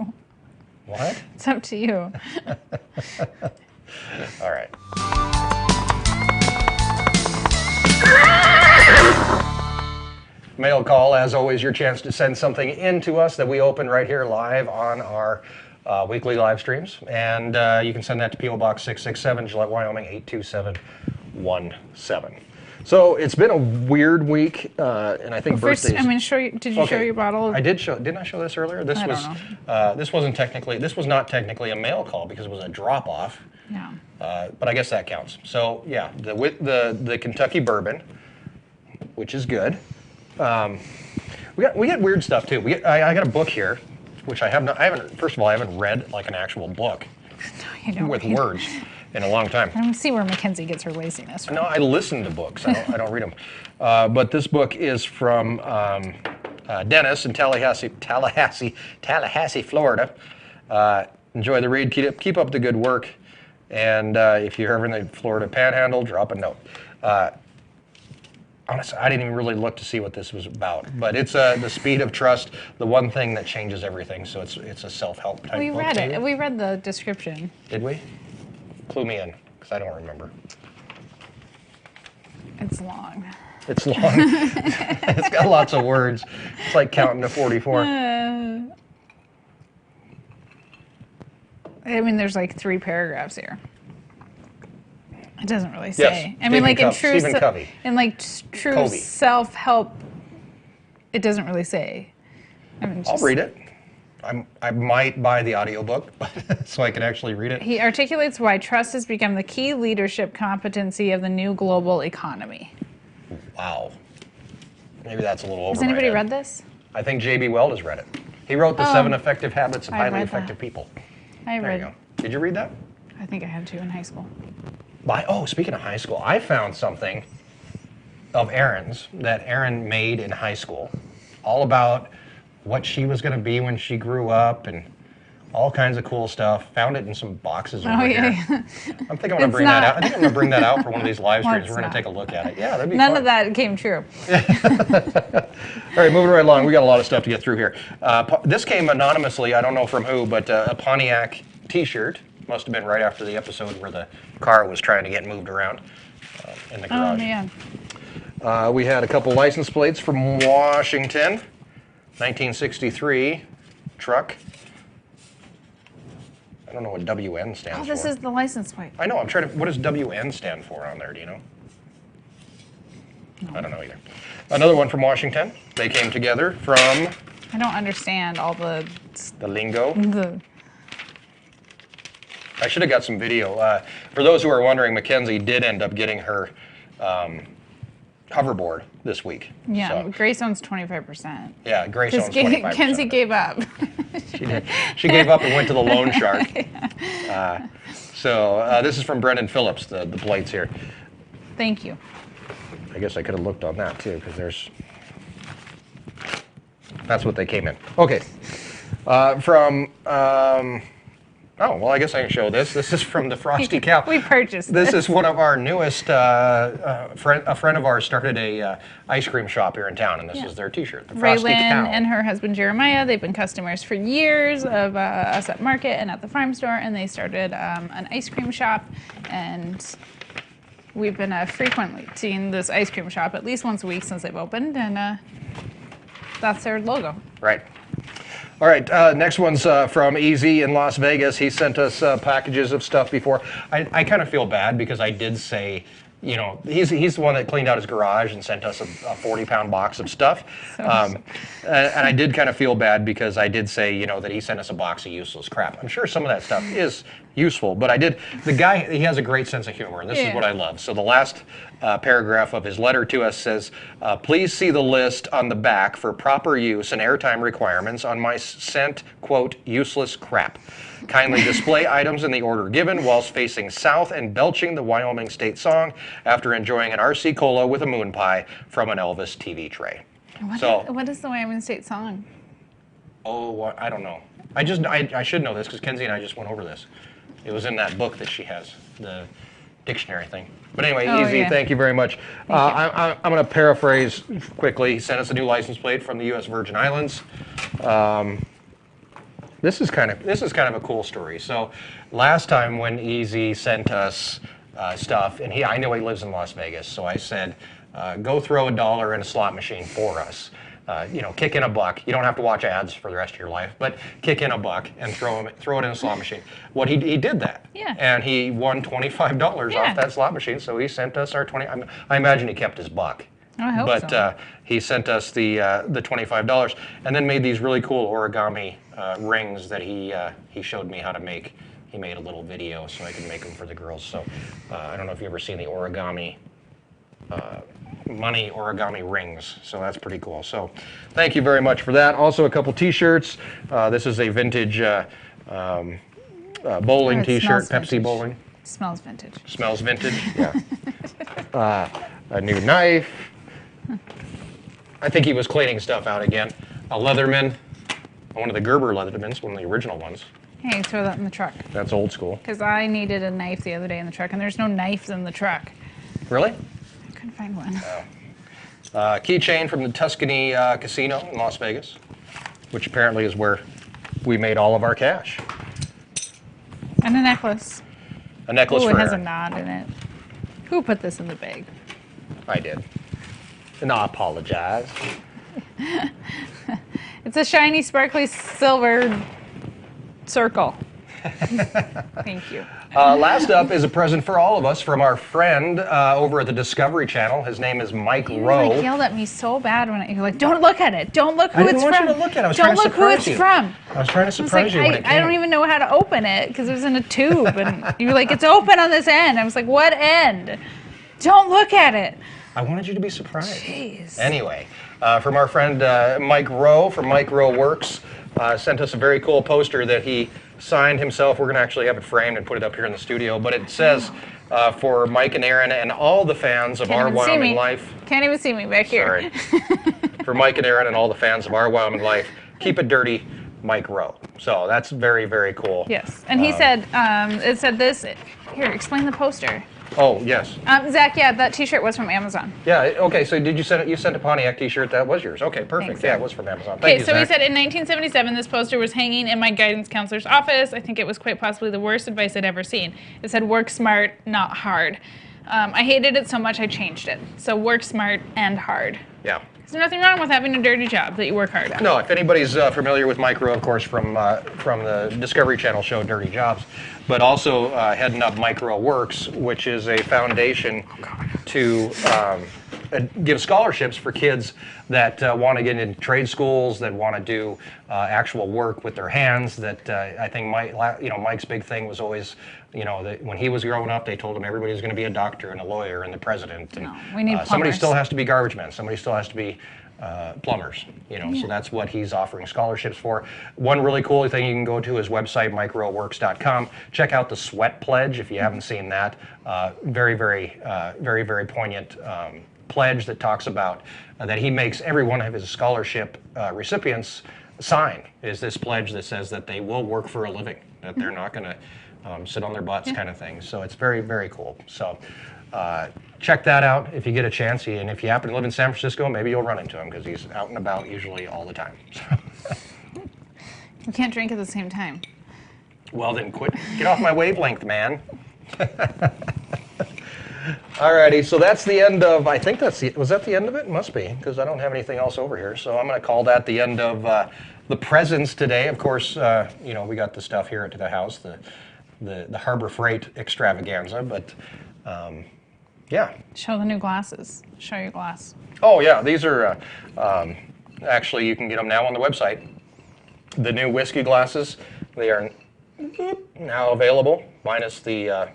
What? It's up to you. All right. Mail call, as always, your chance to send something in to us that we open right here live on our weekly live streams. And you can send that to P.O. Box 667, Gillette, Wyoming 82717. So it's been a weird week, and I think First, birthdays. I'm going to show you. Did you show your bottle of I did show. Didn't I show this earlier? This I was. don't This wasn't technically. This was not technically a mail call because it was a drop off. Yeah. But I guess that counts. So yeah, the Kentucky bourbon, which is good. We got weird stuff too. I got a book here, which I haven't. First of all, I haven't read like an actual book You don't with read. words in a long time. I don't see where Mackenzie gets her laziness from. No, I listen to books. I don't read them. But this book is from Dennis in Tallahassee, Florida. Enjoy the read. Keep up the good work. And if you're ever in the Florida Panhandle, drop a note. Honestly, I didn't even really look to see what this was about. But it's the speed of trust, the one thing that changes everything. So it's a self-help type We book. read maybe? it. We read the description. Did we? Clue me in, because I don't remember. It's long. It's long. It's got lots of words. It's like counting to 44. I mean, there's like 3 paragraphs here. It doesn't really say. I mean, Stephen like in Covey. true, Stephen Covey. in like true Covey. self-help, it doesn't really say. I mean, I'll read it. I might buy the audiobook so I can actually read it. He articulates why trust has become the key leadership competency of the new global economy. Wow. Maybe that's a little over Has anybody my head. read this? I think J.B. Weld has read it. He wrote The 7 Effective Habits of I Highly read Effective that. People. I There read. you go. Did you read that? I think I had to in high school. Speaking of high school, I found something of Erin's that Erin made in high school, all about what she was going to be when she grew up and all kinds of cool stuff. Found it in some boxes over here. Yeah. I'm thinking I'm going to bring that out. I think I'm going to bring that out for one of these live streams. We're going to take a look at it. Yeah, that'd be None fun. of that came true. All right, moving right along. We got a lot of stuff to get through here. This came anonymously. I don't know from who, but a Pontiac T-shirt. Must have been right after the episode where the car was trying to get moved around in the Oh, garage. man. We had a couple license plates from Washington, 1963 truck. I don't know what WN stands Oh, for. this is the license plate. I know. I'm trying to. What does WN stand for on there? Do you know? I don't know either. Another one from Washington. They came together from I don't understand all the lingo. the. I should have got some video. For those who are wondering, Mackenzie did end up getting her hoverboard this week. Yeah, So, Grace owns 25%. yeah, Grace owns Because 25%. Kenzie gave up. She did. She gave up and went to the loan shark. This is from Brendan Phillips, the plates here. Thank you. I guess I could have looked on that too, because that's what they came in. Okay. Oh, well, I guess I can show this. This is from the Frosty Cow. We purchased This is one of our newest, a friend of ours started a ice cream shop here in town, and this is their T-shirt, the Frosty Raylan Cow. and her husband Jeremiah, they've been customers for years of us at Market and at the farm store, and they started an ice cream shop, and we've been frequently seeing this ice cream shop at least once a week since they've opened, and that's their logo. Right. All right, next one's from Easy in Las Vegas. He sent us packages of stuff before. I kind of feel bad because I did say, you know, he's the one that cleaned out his garage and sent us a 40-pound box of stuff. And I did kind of feel bad because I did say, you know, that he sent us a box of useless crap. I'm sure some of that stuff is useful, but the guy, he has a great sense of humor, and this is what I love. So the last paragraph of his letter to us says, please see the list on the back for proper use and airtime requirements on my sent, quote, useless crap. Kindly display items in the order given whilst facing south and belching the Wyoming State song after enjoying an RC Cola with a moon pie from an Elvis TV tray. What is the Wyoming State song? Oh, I don't know. I should know this because Kenzie and I just went over this. It was in that book that she has, the dictionary thing. But anyway, Easy, thank you very much. I'm going to paraphrase quickly. He sent us a new license plate from the U.S. Virgin Islands. This is kind of a cool story. So last time when Easy sent us stuff, and I know he lives in Las Vegas, so I said, go throw $1 in a slot machine for us. Kick in $1. You don't have to watch ads for the rest of your life, but kick in $1 and throw it in a slot machine. He did that. Yeah. And he won $25 off that slot machine, so he sent us our 20. I imagine he kept his buck. Oh, I hope so. He sent us the $25 and then made these really cool origami rings that he showed me how to make. He made a little video so I could make them for the girls. So I don't know if you've ever seen the origami money origami rings. So that's pretty cool. So thank you very much for that. Also a couple T-shirts. This is a vintage bowling T-shirt, Pepsi vintage. Bowling. Smells vintage. Smells vintage. Yeah. A new knife. I think he was cleaning stuff out again. A Leatherman. One of the Gerber Leathermans, one of the original ones. Hey, throw that in the truck. That's old school. Because I needed a knife the other day in the truck, and there's no knives in the truck. Really? I couldn't find one. Keychain from the Tuscany Casino in Las Vegas, which apparently is where we made all of our cash. And a necklace. A necklace Oh, for it has a Erin. knot in it. Who put this in the bag? I did. And I apologize. It's a shiny, sparkly silver circle. Thank you. Last up is a present for all of us from our friend over at the Discovery Channel. His name is Mike You Rowe. like yelled at me so bad when you're like, "Don't look at it. Don't look who I didn't it's want from. you to look at it. I was Don't trying to look who surprise it's you. from." I was trying to I was surprise like, you when it came. I don't even know how to open it because it was in a tube, and you were like, "It's open on this end." I was like, "What end? Don't look at it." I wanted you to be surprised. Jeez. Anyway, from our friend Mike Rowe from Mike Rowe Works, sent us a very cool poster that he signed himself. We're going to actually have it framed and put it up here in the studio. But it says, for Mike and Erin and all the fans of Our Wyoming Life. Can't even see me back here. Sorry. For Mike and Erin and all the fans of Our Wyoming Life, Keep It Dirty, Mike Rowe. So that's very, very cool. Yes, and he said, it said this. Here, explain the poster. Oh, yes. Zach, yeah, that T-shirt was from Amazon. Yeah, okay, so did you send it? You sent a Pontiac t-shirt, that was yours. Okay, perfect. Thanks, Yeah, Zach. it was from Amazon. Thank Okay, you, so he Zach. said in 1977, this poster was hanging in my guidance counselor's office. I think it was quite possibly the worst advice I'd ever seen. It said, work smart, not hard. I hated it so much I changed it. So work smart and hard. Yeah. There's nothing wrong with having a dirty job that you work hard at. No, if anybody's familiar with Mike Rowe, of course, from the Discovery Channel show Dirty Jobs, but also heading up Mike Rowe Works, which is a foundation to give scholarships for kids that want to get into trade schools, that want to do actual work with their hands. That I think Mike's big thing was always, that when he was growing up, they told him everybody's going to be a doctor and a lawyer and the president. And, No, we need somebody plumbers. still has to be garbage men. Somebody still has to be plumbers. So that's what he's offering scholarships for. One really cool thing you can go to his website, microworks.com. Check out the Sweat Pledge if you haven't seen that. Very, very, very, very poignant pledge that talks about that he makes every one of his scholarship recipients sign. Is this pledge that says that they will work for a living, that they're not going to sit on their butts, kind of thing. So it's very, very cool. So check that out if you get a chance. And if you happen to live in San Francisco, maybe you'll run into him because he's out and about usually all the time. You can't drink at the same time. Well, then get off my wavelength, man. Alrighty, so that's the end of, I think was that the end of it? Must be, because I don't have anything else over here. So I'm going to call that the end of the presents today. Of course, we got the stuff here at the house, the Harbor Freight extravaganza, but yeah. Show the new glasses. Show your glass. Oh yeah, these are, actually you can get them now on the website. The new whiskey glasses, they are now available, minus the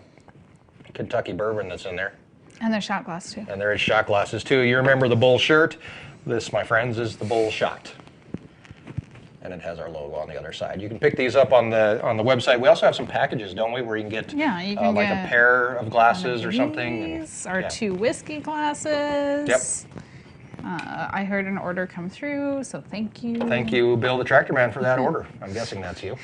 Kentucky bourbon that's in there. And they're shot glass too. And there is shot glasses too. You remember the Bull shirt? This, my friends, is the Bull shot. And it has our logo on the other side. You can pick these up on the website. We also have some packages, don't we, where you can get Yeah, you can like get a pair of glasses or something. These are 2 whiskey glasses. Yep. I heard an order come through, so thank you. Thank you, Bill the Tractor Man, for that order. I'm guessing that's you.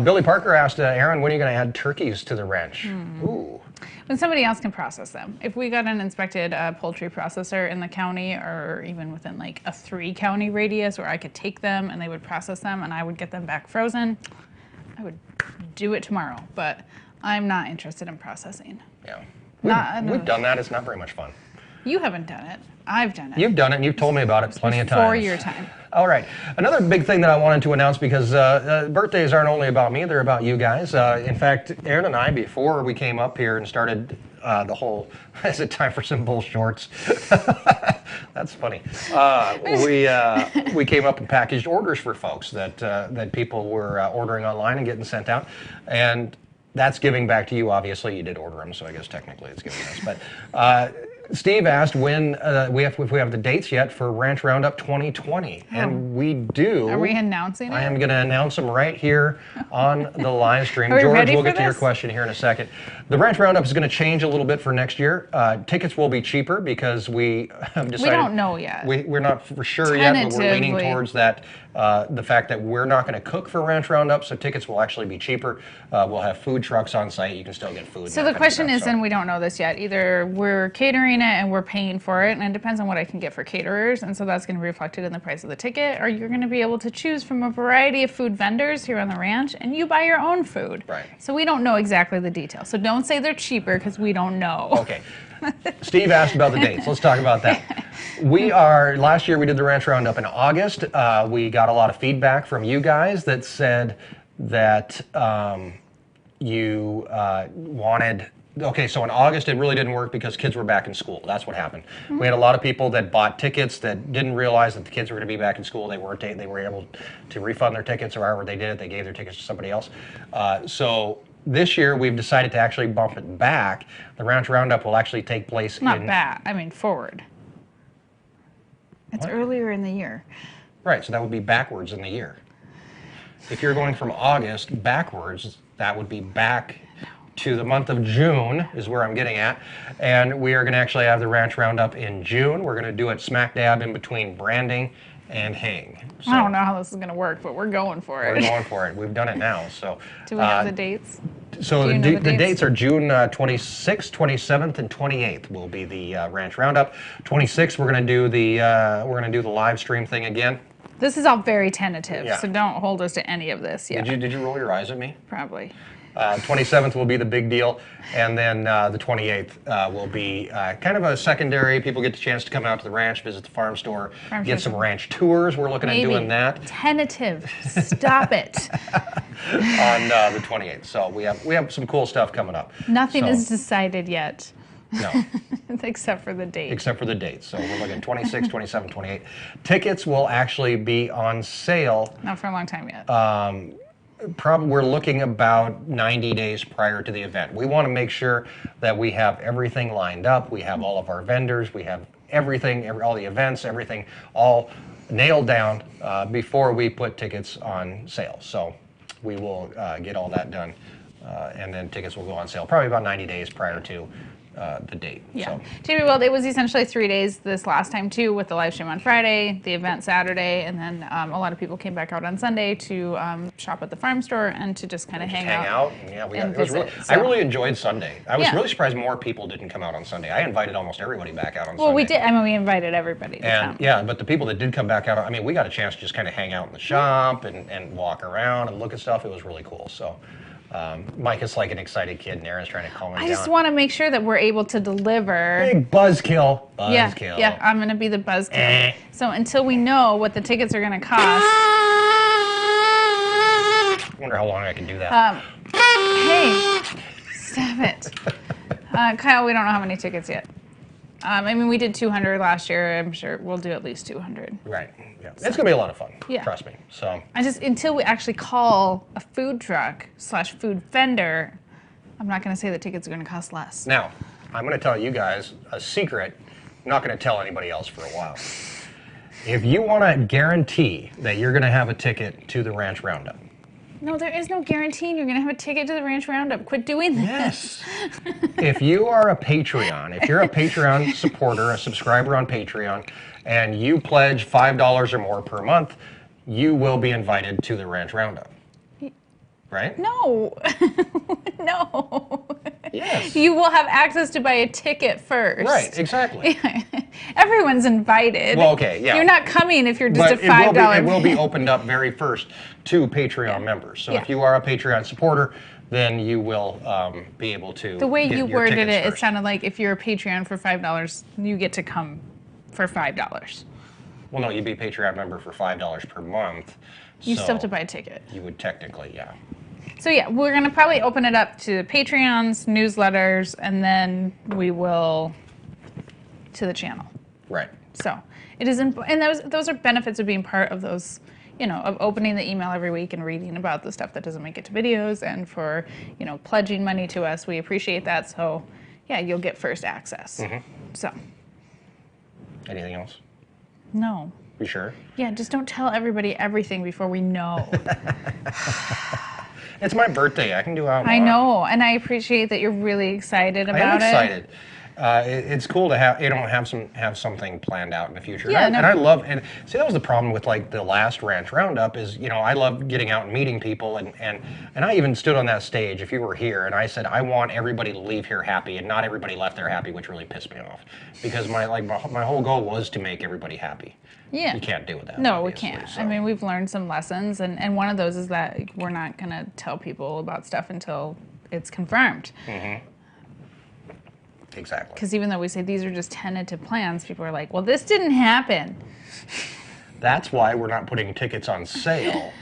Billy Parker asked, Erin, when are you going to add turkeys to the ranch? Ooh. When somebody else can process them. If we got an inspected poultry processor in the county, or even within like a 3-county radius where I could take them and they would process them and I would get them back frozen, I would do it tomorrow. But I'm not interested in processing. Yeah. We've done that. It's not very much fun. You haven't done it. I've done it. You've done it, and you've told me about it plenty of times. Before your time. All right. Another big thing that I wanted to announce, because birthdays aren't only about me, they're about you guys. In fact, Erin and I, before we came up here and started the whole, is it time for some bull shorts? That's funny. We came up and packaged orders for folks that people were ordering online and getting sent out. And that's giving back to you, obviously. You did order them, so I guess technically it's giving us. But Steve asked when if we have the dates yet for Ranch Roundup 2020, and we do. Are we announcing it? I am going to announce them right here on the live stream. Are we George, ready we'll for get to your this? question here in a second. The Ranch Roundup is going to change a little bit for next year. Tickets will be cheaper because we have decided. We don't know yet. We're not for sure yet, but we're leaning Tentatively. towards that. The fact that we're not going to cook for Ranch Roundup, so tickets will actually be cheaper. We'll have food trucks on site. You can still get food. So and the that kind of question stuff, is, so. and we don't know this yet, either we're catering it and we're paying for it, and it depends on what I can get for caterers, and so that's going to be reflected in the price of the ticket, or you're going to be able to choose from a variety of food vendors here on the ranch, and you buy your own food. Right. So we don't know exactly the details. So don't say they're cheaper because we don't know. Okay. Steve asked about the dates. Let's talk about that. Last year we did the Ranch Roundup in August. We got a lot of feedback from you guys that said that you wanted. Okay, so in August it really didn't work because kids were back in school. That's what happened. Mm-hmm. We had a lot of people that bought tickets that didn't realize that the kids were going to be back in school. They were able to refund their tickets, or however they did it. They gave their tickets to somebody else. So this year we've decided to actually bump it back. The Ranch Roundup will actually take place Not back. I mean forward. It's What? earlier in the year. Right, so that would be backwards in the year. If you're going from August backwards, that would be back to the month of June, is where I'm getting at. And we are going to actually have the Ranch Roundup in June. We're going to do it smack dab in between branding and hang. So I don't know how this is going to work, but we're going for we're it. going for it. We've done it now. So Do we have the dates? So Do you the, know the the dates? dates are June 26th, 27th, and 28th will be the ranch roundup. 26th, we're gonna do the live stream thing again. This is all very tentative, Yeah. so don't hold us to any of this yet. Did you roll your eyes at me? Probably. 27th will be the big deal, and then the 28th will be kind of a secondary. People get the chance to come out to the ranch, visit the farm store, get some ranch tours. We're looking at doing that Tentative. Stop it. on the 28th. So we have some cool stuff coming up. Nothing So, is decided yet, no. except for the date. Except for the dates. So we're looking 26, 27, 28. Tickets will actually be on sale. Not for a long time yet. We're looking about 90 days prior to the event. We want to make sure that we have everything lined up. We have all of our vendors. We have everything, all the events, everything all nailed down before we put tickets on sale. So we will get all that done, and then tickets will go on sale probably about 90 days prior to the date. Yeah. So. To be well, it was essentially 3 days this last time too, with the live stream on Friday, the event Saturday, and then a lot of people came back out on Sunday to shop at the farm store and to just kind of hang out. And yeah, and it was really, visit, I so. really enjoyed Sunday. I was Yeah. really surprised more people didn't come out on Sunday. I invited almost everybody back out on Sunday. Well, we did. I mean, we invited everybody to come. And yeah, but the people that did come back out, I mean, we got a chance to just kind of hang out in the shop and walk around and look at stuff. It was really cool. So Mike is like an excited kid, and Erin's trying to calm him down. I just want to make sure that we're able to deliver. Big buzzkill. Yeah, Buzzkill. yeah, I'm going to be the buzzkill. Eh. So until we know what the tickets are going to cost, I wonder how long I can do that. hey, stop it. Kyle, we don't know how many tickets yet. I mean, we did 200 last year. I'm sure we'll do at least 200. Right. Yeah. It's going to be a lot of fun. Yeah. Trust me. So Until we actually call a food truck / food vendor, I'm not going to say the tickets are going to cost less. now, I'm going to tell you guys a secret. I'm not going to tell anybody else for a while. If you want to guarantee that you're going to have a ticket to the Ranch Roundup, No, there is no guarantee you're going to have a ticket to the Ranch Roundup. Quit doing this. if you are a Patreon, if you're a Patreon supporter, a subscriber on Patreon, and you pledge $5 or more per month, you will be invited to the Ranch Roundup. Right? No. No. Yes. You will have access to buy a ticket first. Right, exactly. Everyone's invited. Well, okay, yeah. You're not coming if you're just But a $5. it will be opened up very first to Patreon members. So Yeah. if you are a Patreon supporter, then you will be able to. The way get you your worded tickets it, it first. sounded like if you're a Patreon for $5, you get to come for $5. Well, no, you'd be a Patreon member for $5 per month. You still have to so buy a ticket. You would technically, yeah. So yeah, we're gonna probably open it up to Patreons, newsletters, and then we will to the channel. Right. So it is, and those are benefits of being part of those, of opening the email every week and reading about the stuff that doesn't make it to videos, and for pledging money to us. We appreciate that. So yeah, you'll get first access. So Anything else? no, You sure? yeah, just don't tell everybody everything before we know. It's my birthday. I can do what I I want. know, and I appreciate that you're really excited I about am it. excited. It's cool to have something planned out in the future. Yeah, and I love, and see, that was the problem with like the last Ranch Roundup is, I love getting out and meeting people, and I even stood on that stage, if you were here, and I said I want everybody to leave here happy, and not everybody left there happy, which really pissed me off, because my whole goal was to make everybody happy. Yeah. You can't do that. No, we obviously, can't. so. I mean, we've learned some lessons, and one of those is that we're not going to tell people about stuff until it's confirmed. Exactly. Because even though we say these are just tentative plans, people are like, well, this didn't happen. That's why we're not putting tickets on sale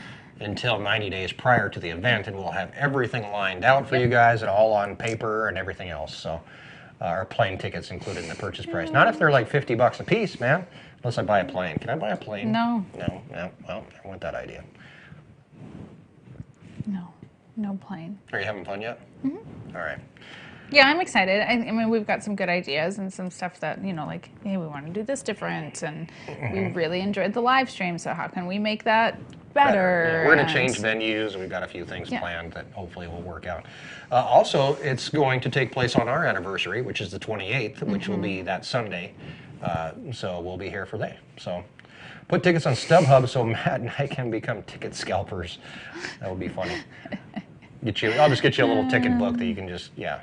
until 90 days prior to the event, and we'll have everything lined out for you guys and all on paper and everything else. So our plane tickets included in the purchase price. Not if they're like $50 a piece, man. Unless I buy a plane. Can I buy a plane? No. No. Well, I want that idea. No plane. Are you having fun yet? All right. Yeah, I'm excited. I mean, we've got some good ideas and some stuff that, like, hey, we want to do this different, and we really enjoyed the live stream, so how can we make that better? Yeah, we're going to And- change venues. We've got a few things Yeah. planned that hopefully will work out. Also, it's going to take place on our anniversary, which is the 28th, which will be that Sunday. So we'll be here for that. So Put tickets on StubHub so Matt and I can become ticket scalpers. That would be funny. I'll just get you a little ticket book that you can just, yeah.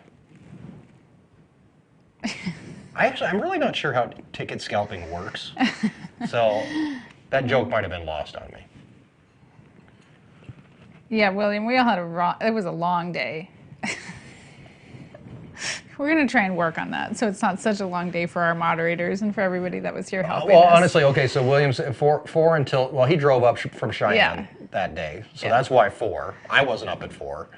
I'm really not sure how ticket scalping works. So that joke might have been lost on me. Yeah, William, we all had it was a long day. We're going to try and work on that so it's not such a long day for our moderators and for everybody that was here helping Well, us. honestly, okay, so William's four until, well, he drove up from Cheyenne that day, so that's why 4. I wasn't up at 4.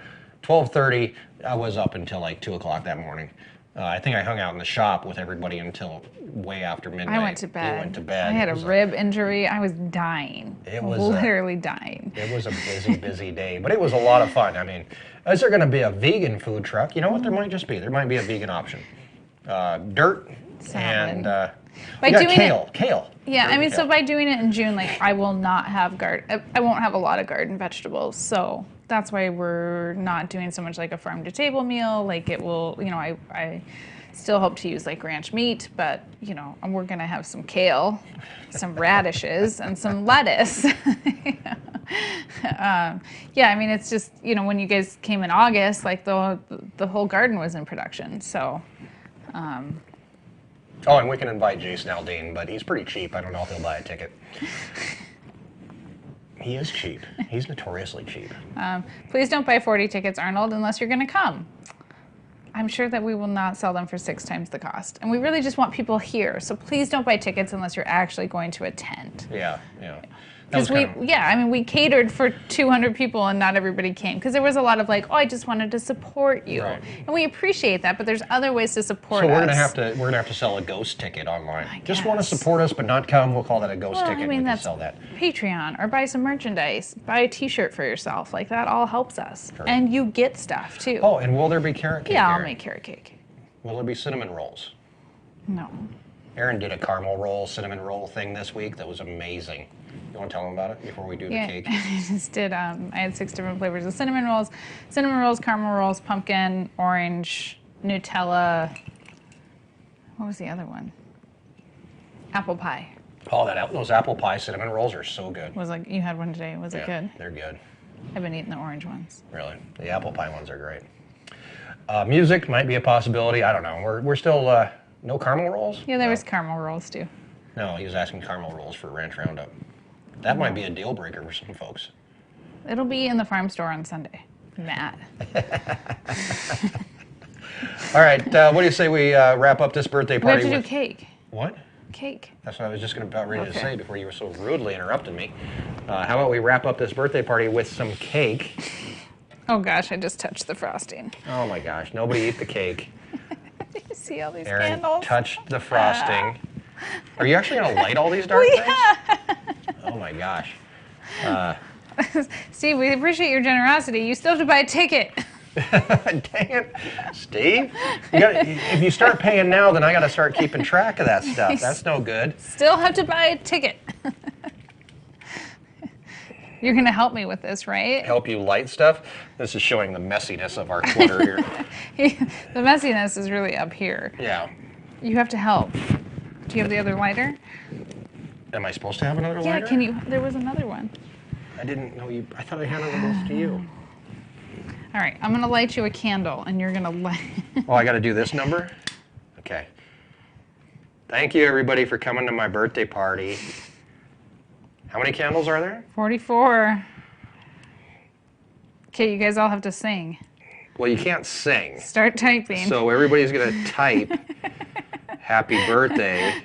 12:30, I was up until like 2 o'clock that morning. I think I hung out in the shop with everybody until way after midnight. I went to bed. You went to bed. I had a rib injury. I was dying. It was literally dying. It was a busy, busy day, but it was a lot of fun. I mean, is there going to be a vegan food truck? You know what? There might just be. There might be a vegan option. Dirt and we got kale. Yeah, I mean, so by doing it in June, like I will not have I won't have a lot of garden vegetables. So that's why we're not doing so much like a farm to table meal. Like it will, I still hope to use like ranch meat, but we're gonna have some kale, some radishes, and some lettuce. Yeah, I mean, it's just when you guys came in August, like the whole garden was in production. So. Oh, and we can invite Jason Aldean, but he's pretty cheap. I don't know if he'll buy a ticket. He is cheap. He's notoriously cheap. Please don't buy 40 tickets, Arnold, unless you're going to come. I'm sure that we will not sell them for 6 times the cost. And we really just want people here. So please don't buy tickets unless you're actually going to attend. Yeah. Because we catered for 200 people and not everybody came. Because there was a lot of like, I just wanted to support you. Right. And we appreciate that, but there's other ways to support us. So we're gonna have to sell a ghost ticket online. Just want to support us but not come, we'll call that a ghost ticket. I mean, we that's can sell that. Patreon, or buy some merchandise, buy a t-shirt for yourself. Like that all helps us. Sure. And you get stuff too. Oh, and will there be carrot cake? Yeah, I'll Erin? make carrot cake. Will there be cinnamon rolls? No. Erin did a caramel roll, cinnamon roll thing this week that was amazing. You want to tell them about it before we do the cake? I just did. I had 6 different flavors of cinnamon rolls, caramel rolls, pumpkin, orange, Nutella. What was the other one? Apple pie. Oh, those apple pie cinnamon rolls are so good. Was like you had one today. Was it good? They're good. I've been eating the orange ones. Really, the apple pie ones are great. Music might be a possibility. I don't know. We're still no caramel rolls. Yeah, there was caramel rolls too. No, he was asking caramel rolls for Ranch Roundup. That might be a deal breaker for some folks. It'll be in the farm store on Sunday, Matt. All right, what do you say we wrap up this birthday We party have to with do cake. What? Cake. That's what I was just about ready to say before you were so rudely interrupting me. How about we wrap up this birthday party with some cake? Oh gosh, I just touched the frosting. Oh my gosh, nobody eat the cake. You see all these Erin candles? touched the frosting. Are you actually going to light all these dark things? Oh my gosh. Steve, we appreciate your generosity. You still have to buy a ticket. Dang it, Steve. If you start paying now, then I got to start keeping track of that stuff. That's no good. Still have to buy a ticket. You're going to help me with this, right? Help you light stuff? This is showing the messiness of our clutter here. The messiness is really up here. Yeah. You have to help. Do you have the other lighter? Am I supposed to have another lighter? Yeah, can you? There was another one. I didn't know you. I thought I handed those to you. All right, I'm going to light you a candle, and you're going to light... Oh, I got to do this number? Okay. Thank you, everybody, for coming to my birthday party. How many candles are there? 44. Okay, you guys all have to sing. Well, you can't sing. Start typing. So everybody's going to type happy birthday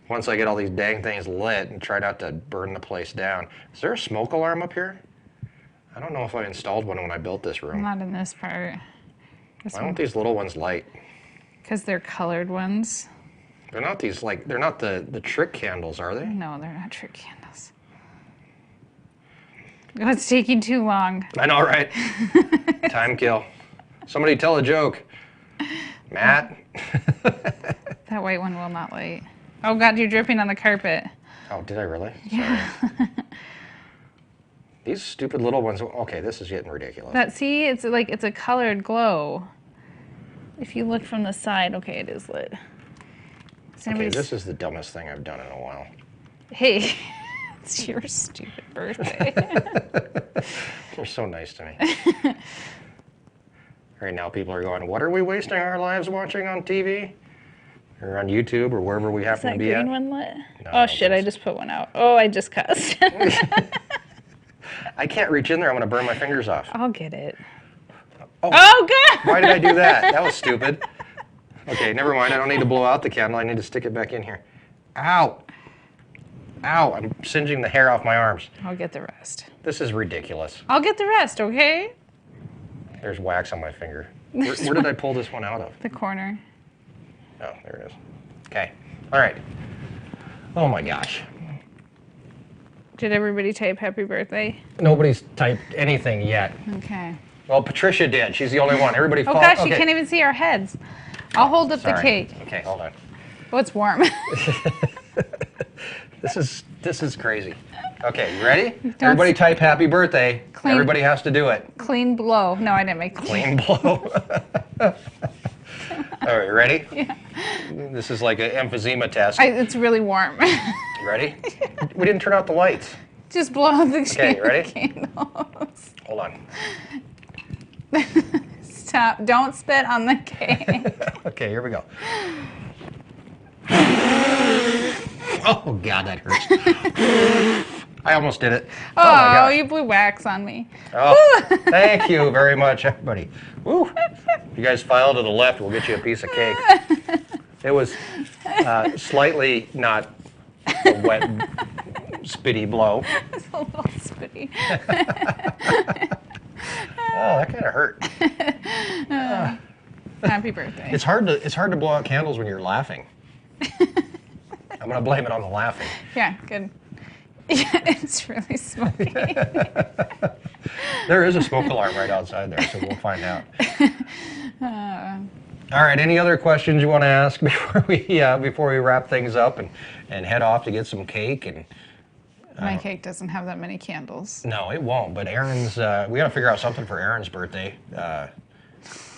once I get all these dang things lit and try not to burn the place down. Is there a smoke alarm up here? I don't know if I installed one when I built this room. Not in this part. Why don't these little ones light? Because they're colored ones. They're not these, like, they're not the trick candles, are they? No, they're not trick candles. Oh, it's taking too long. I know, right? Time kill. Somebody tell a joke. Matt? That white one will not light. Oh God, you're dripping on the carpet. Oh, did I really? Yeah. Sorry. These stupid little ones. Okay, this is getting ridiculous. See, it's like it's a colored glow. If you look from the side, okay, it is lit. Okay, this is the dumbest thing I've done in a while. Hey, it's your stupid birthday. You're so nice to me. Right now, people are going, what are we wasting our lives watching on TV? Or on YouTube or wherever we Is happen that to be at? green one lit? No, Oh shit, I just put one out. Oh, I just cussed. I can't reach in there. I'm going to burn my fingers off. I'll get it. Oh, good. why did I do that? That was stupid. Okay, never mind. I don't need to blow out the candle. I need to stick it back in here. Ow. Ow, I'm singeing the hair off my arms. I'll get the rest. This is ridiculous. I'll get the rest, okay? There's wax on my finger. Where did I pull this one out of? The corner. Oh, there it is. Okay. All right. Oh my gosh. Did everybody type happy birthday? Nobody's typed anything yet. Okay. Well, Patricia did. She's the only one. Everybody Oh gosh, you can't even see our heads. I'll hold up the Sorry. cake. Okay, hold on. Oh, it's warm. This is crazy. Okay, you ready? Everybody type happy birthday. Clean. Everybody has to do it. Clean blow. No, I didn't make the Clean blow. All right, ready? Yeah. This is like an emphysema test. It's really warm. You ready? We didn't turn out the lights. Just blow out the Okay, you ready? candles. Hold on. Stop. Don't spit on the cake. Okay, here we go. Oh, God, that hurts. I almost did it. Oh, my gosh. you blew wax on me. Oh, thank you very much, everybody. Woo. If you guys file to the left, we'll get you a piece of cake. It was slightly not a wet, spitty blow. It's a little spitty. Oh, that kind of hurt. Happy birthday. It's hard to blow out candles when you're laughing. I'm gonna blame it on the laughing. Yeah, good. Yeah, it's really smoky. There is a smoke alarm right outside there, so we'll find out. All right. Any other questions you want to ask before we wrap things up and head off to get some cake? And My cake doesn't have that many candles. no, it won't. But Erin's, we got to figure out something for Erin's birthday.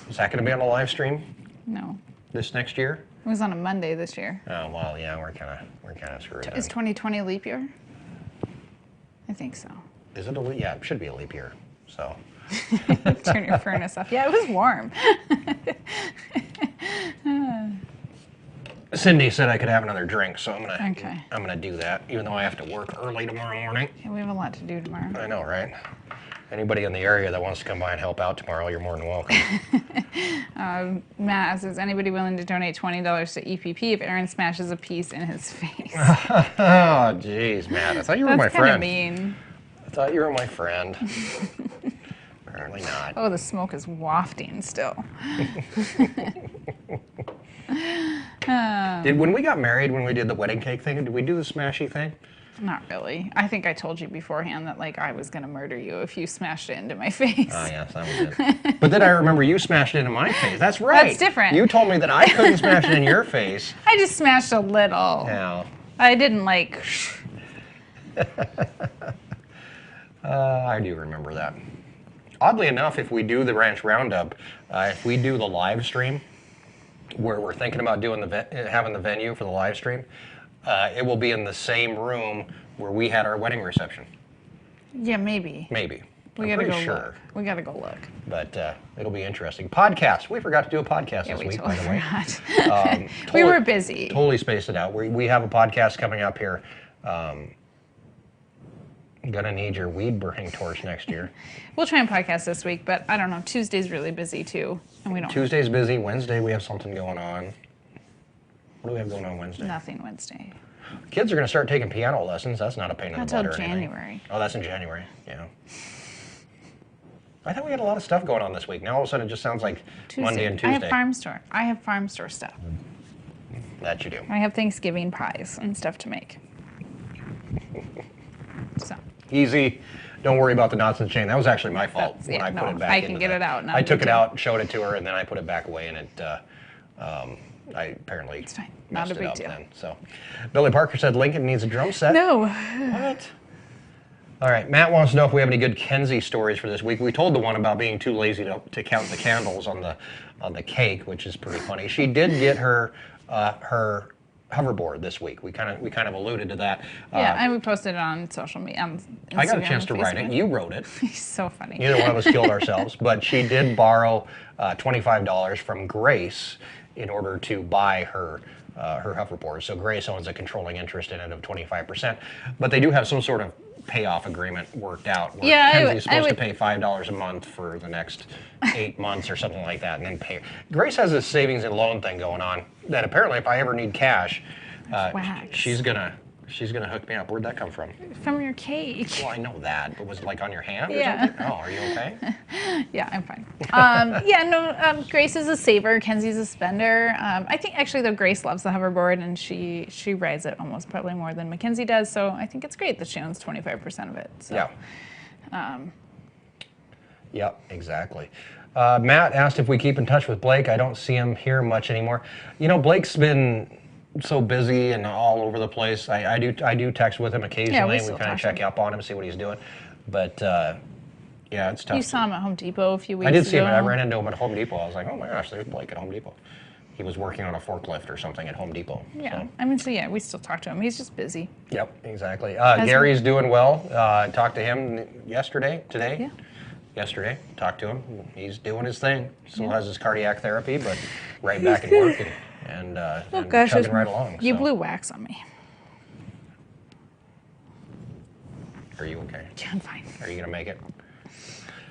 Is that going to be on the live stream No. this next year? It was on a Monday this year. Oh well, yeah, we're kind of screwed. Is Then. 2020 a leap year? I think so. Is it a leap? Yeah, it should be a leap year. So. Turn your furnace off. Yeah, it was warm. Cindy said I could have another drink, so I'm Okay. gonna do that, even though I have to work early tomorrow morning. Yeah, we have a lot to do tomorrow. I know, right? Anybody in the area that wants to come by and help out tomorrow, you're more than welcome. Matt asks, is anybody willing to donate $20 to EPP if Erin smashes a piece in his face? Oh, jeez, Matt. I thought you were my That's kind of friend. mean. I thought you were my friend. Apparently not. Oh, the smoke is wafting still. When we got married, when we did the wedding cake thing, did we do the smashy thing? Not really. I think I told you beforehand that like I was gonna murder you if you smashed it into my face. Oh, yes, that was it. But then I remember you smashed it into my face. That's right. That's different. You told me that I couldn't smash it in your face. I just smashed a little. Yeah. I didn't like. I do remember that. Oddly enough, if we do the Ranch Roundup, if we do the live stream, where we're thinking about doing having the venue for the live stream, it will be in the same room where we had our wedding reception. Yeah, maybe. Maybe. We I'm gotta pretty go sure. look. We gotta go look. But it'll be interesting. Podcast. We forgot to do a podcast Yeah, this we week, totally by the way. forgot. We Totally- were busy. Totally spaced it out. We have a podcast coming up here. Gonna need your weed burning torch next year. We'll try and podcast this week, but I don't know. Tuesday's really busy too, and we don't. Tuesday's busy. Wednesday we have something going on. What do we have going on Wednesday? Nothing Wednesday. Kids are gonna start taking piano lessons. That's not a pain in Not the butt till or anything. January. Oh, that's in January. Yeah. I thought we had a lot of stuff going on this week. Now all of a sudden it just sounds like Tuesday. Monday and Tuesday. I have farm store. I have farm store stuff. That you do. I have Thanksgiving pies and stuff to make. So. Easy. Don't worry about the knots and chain. That was actually my fault That's- when yeah, I put no, it back. I can into get the- it out now. I took Me it too. out, showed it to her, and then I put it back away, and it. I apparently It's fine. Not messed a it big up deal. then. So, Billy Parker said Lincoln needs a drum set. No. What? All right. Matt wants to know if we have any good Kenzie stories for this week. We told the one about being too lazy to count the candles on the cake, which is pretty funny. She did get her hoverboard this week. We kind of alluded to that. Yeah, and we posted it on social media. I got a chance to write it. You wrote it. He's so funny. Neither one of us killed ourselves, but she did borrow $25 from Grace in order to buy her hoverboard. So Grace owns a controlling interest in it of 25%, but they do have some sort of payoff agreement worked out where Kenzie's supposed to pay $5 a month for the next 8 months or something like that, and then pay. Grace has this savings and loan thing going on that apparently if I ever need cash, she's gonna hook me up. Where'd that come from? From your cake. Well, I know that, but was it like on your hand or Yeah. something? Oh, are you okay? Yeah, I'm fine. Grace is a saver. Kenzie's a spender. I think actually though Grace loves the hoverboard and she rides it almost probably more than Mackenzie does. So I think it's great that she owns 25% of it. So. Yeah. Yep, exactly. Matt asked if we keep in touch with Blake. I don't see him here much anymore. You know, Blake's been so busy and all over the place. I do text with him occasionally. We kind of check up on him, see what he's doing. But yeah, it's tough. You saw him at Home Depot a few weeks ago. I did see him. I ran into him at Home Depot. I was like, oh my gosh, there's Blake at Home Depot. He was working on a forklift or something at Home Depot. Yeah, so. we still talk to him. He's just busy. Yep, exactly. Gary's doing well. Talked to him today. Yeah. Yesterday, talked to him. He's doing his thing. Still has his cardiac therapy, but right back at work and chugging right along. You blew wax on me. Are you okay? Yeah, I'm fine. Are you gonna make it?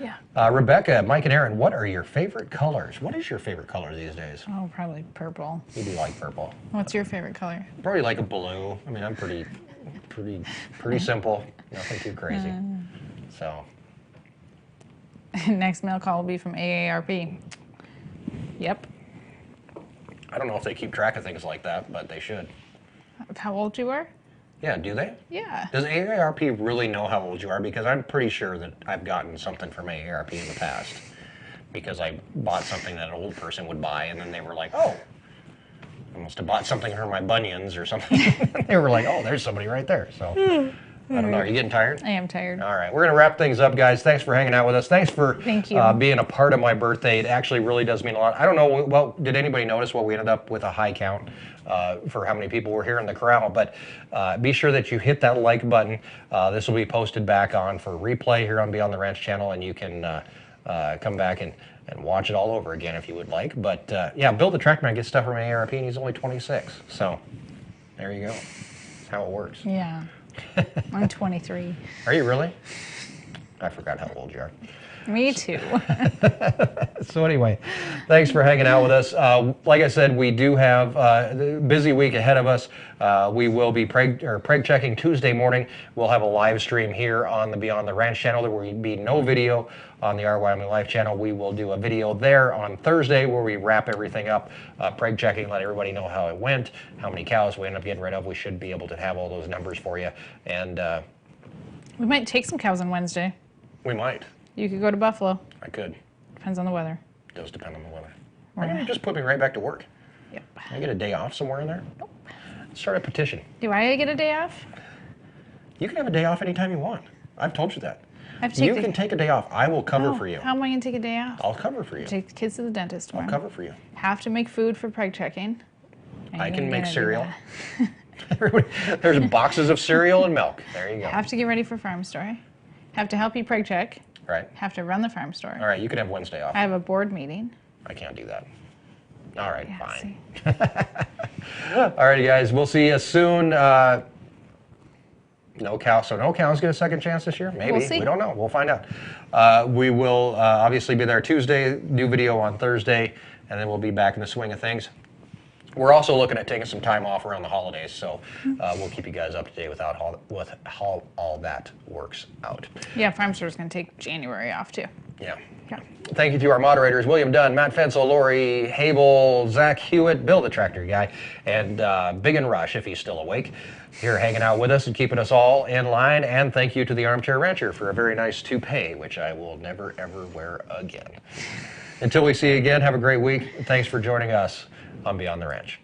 Yeah. Rebecca, Mike, and Erin, what are your favorite colors? What is your favorite color these days? Oh, probably purple. You do like purple. What's your favorite color? Probably like a blue. I mean, I'm pretty simple. Nothing too crazy. So. Next mail call will be from AARP. Yep. I don't know if they keep track of things like that, but they should. Of how old you are? Yeah, do they? Yeah. Does AARP really know how old you are? Because I'm pretty sure that I've gotten something from AARP in the past. Because I bought something that an old person would buy, and then they were like, oh, I must have bought something for my bunions or something. They were like, oh, there's somebody right there. So, I don't know. Are you getting tired? I am tired. All right. We're going to wrap things up, guys. Thanks for hanging out with us. Thanks for being a part of my birthday. It actually really does mean a lot. I don't know, well, did anybody notice we ended up with a high count for how many people were here in the corral? But be sure that you hit that like button. This will be posted back on for replay here on Beyond the Ranch channel, and you can come back and watch it all over again if you would like. But yeah, Bill the Trackman gets stuff from AARP, and he's only 26. So there you go. That's how it works. Yeah. I'm 23. Are you really? I forgot how old you are. Me too. So anyway, thanks for hanging out with us. Like I said, we do have a busy week ahead of us. We will be preg checking Tuesday morning. We'll have a live stream here on the Beyond the Ranch channel. There will be no video on the Wyoming Life channel. We will do a video there on Thursday where we wrap everything up, preg checking, let everybody know how it went, how many cows we end up getting rid of. We should be able to have all those numbers for you. And we might take some cows on Wednesday. we might. You could go to Buffalo. I could. Depends on the weather. It does depend on the weather. Why don't you just put me right back to work? Yep. Can I get a day off somewhere in there? Nope. Start a petition. Do I get a day off? You can have a day off anytime you want. I've told you that. You can take a day off. I will cover for you. How am I going to take a day off? I'll cover for you. Take the kids to the dentist tomorrow. I'll cover for you. Have to make food for preg checking. I can make cereal. There's boxes of cereal and milk. There you go. Have to get ready for farm store. Have to help you preg check. Right. Have to run the farm store. All right, you can have Wednesday off. I have a board meeting. I can't do that. All right, Yeah, fine. see. All right, guys, we'll see you soon. No cow. So no cows get a second chance this year? Maybe. We'll see. We don't know. We'll find out. We will obviously be there Tuesday, new video on Thursday, and then we'll be back in the swing of things. We're also looking at taking some time off around the holidays, so we'll keep you guys up to date with how all that works out. Yeah, farm store's going to take January off too. Yeah. Yeah. Thank you to our moderators, William Dunn, Matt Fensel, Lori Habel, Zach Hewitt, Bill the Tractor Guy, and Big and Rush, if he's still awake, here hanging out with us and keeping us all in line. And thank you to the Armchair Rancher for a very nice toupee, which I will never, ever wear again. Until we see you again, have a great week. Thanks for joining us on Beyond the Ranch.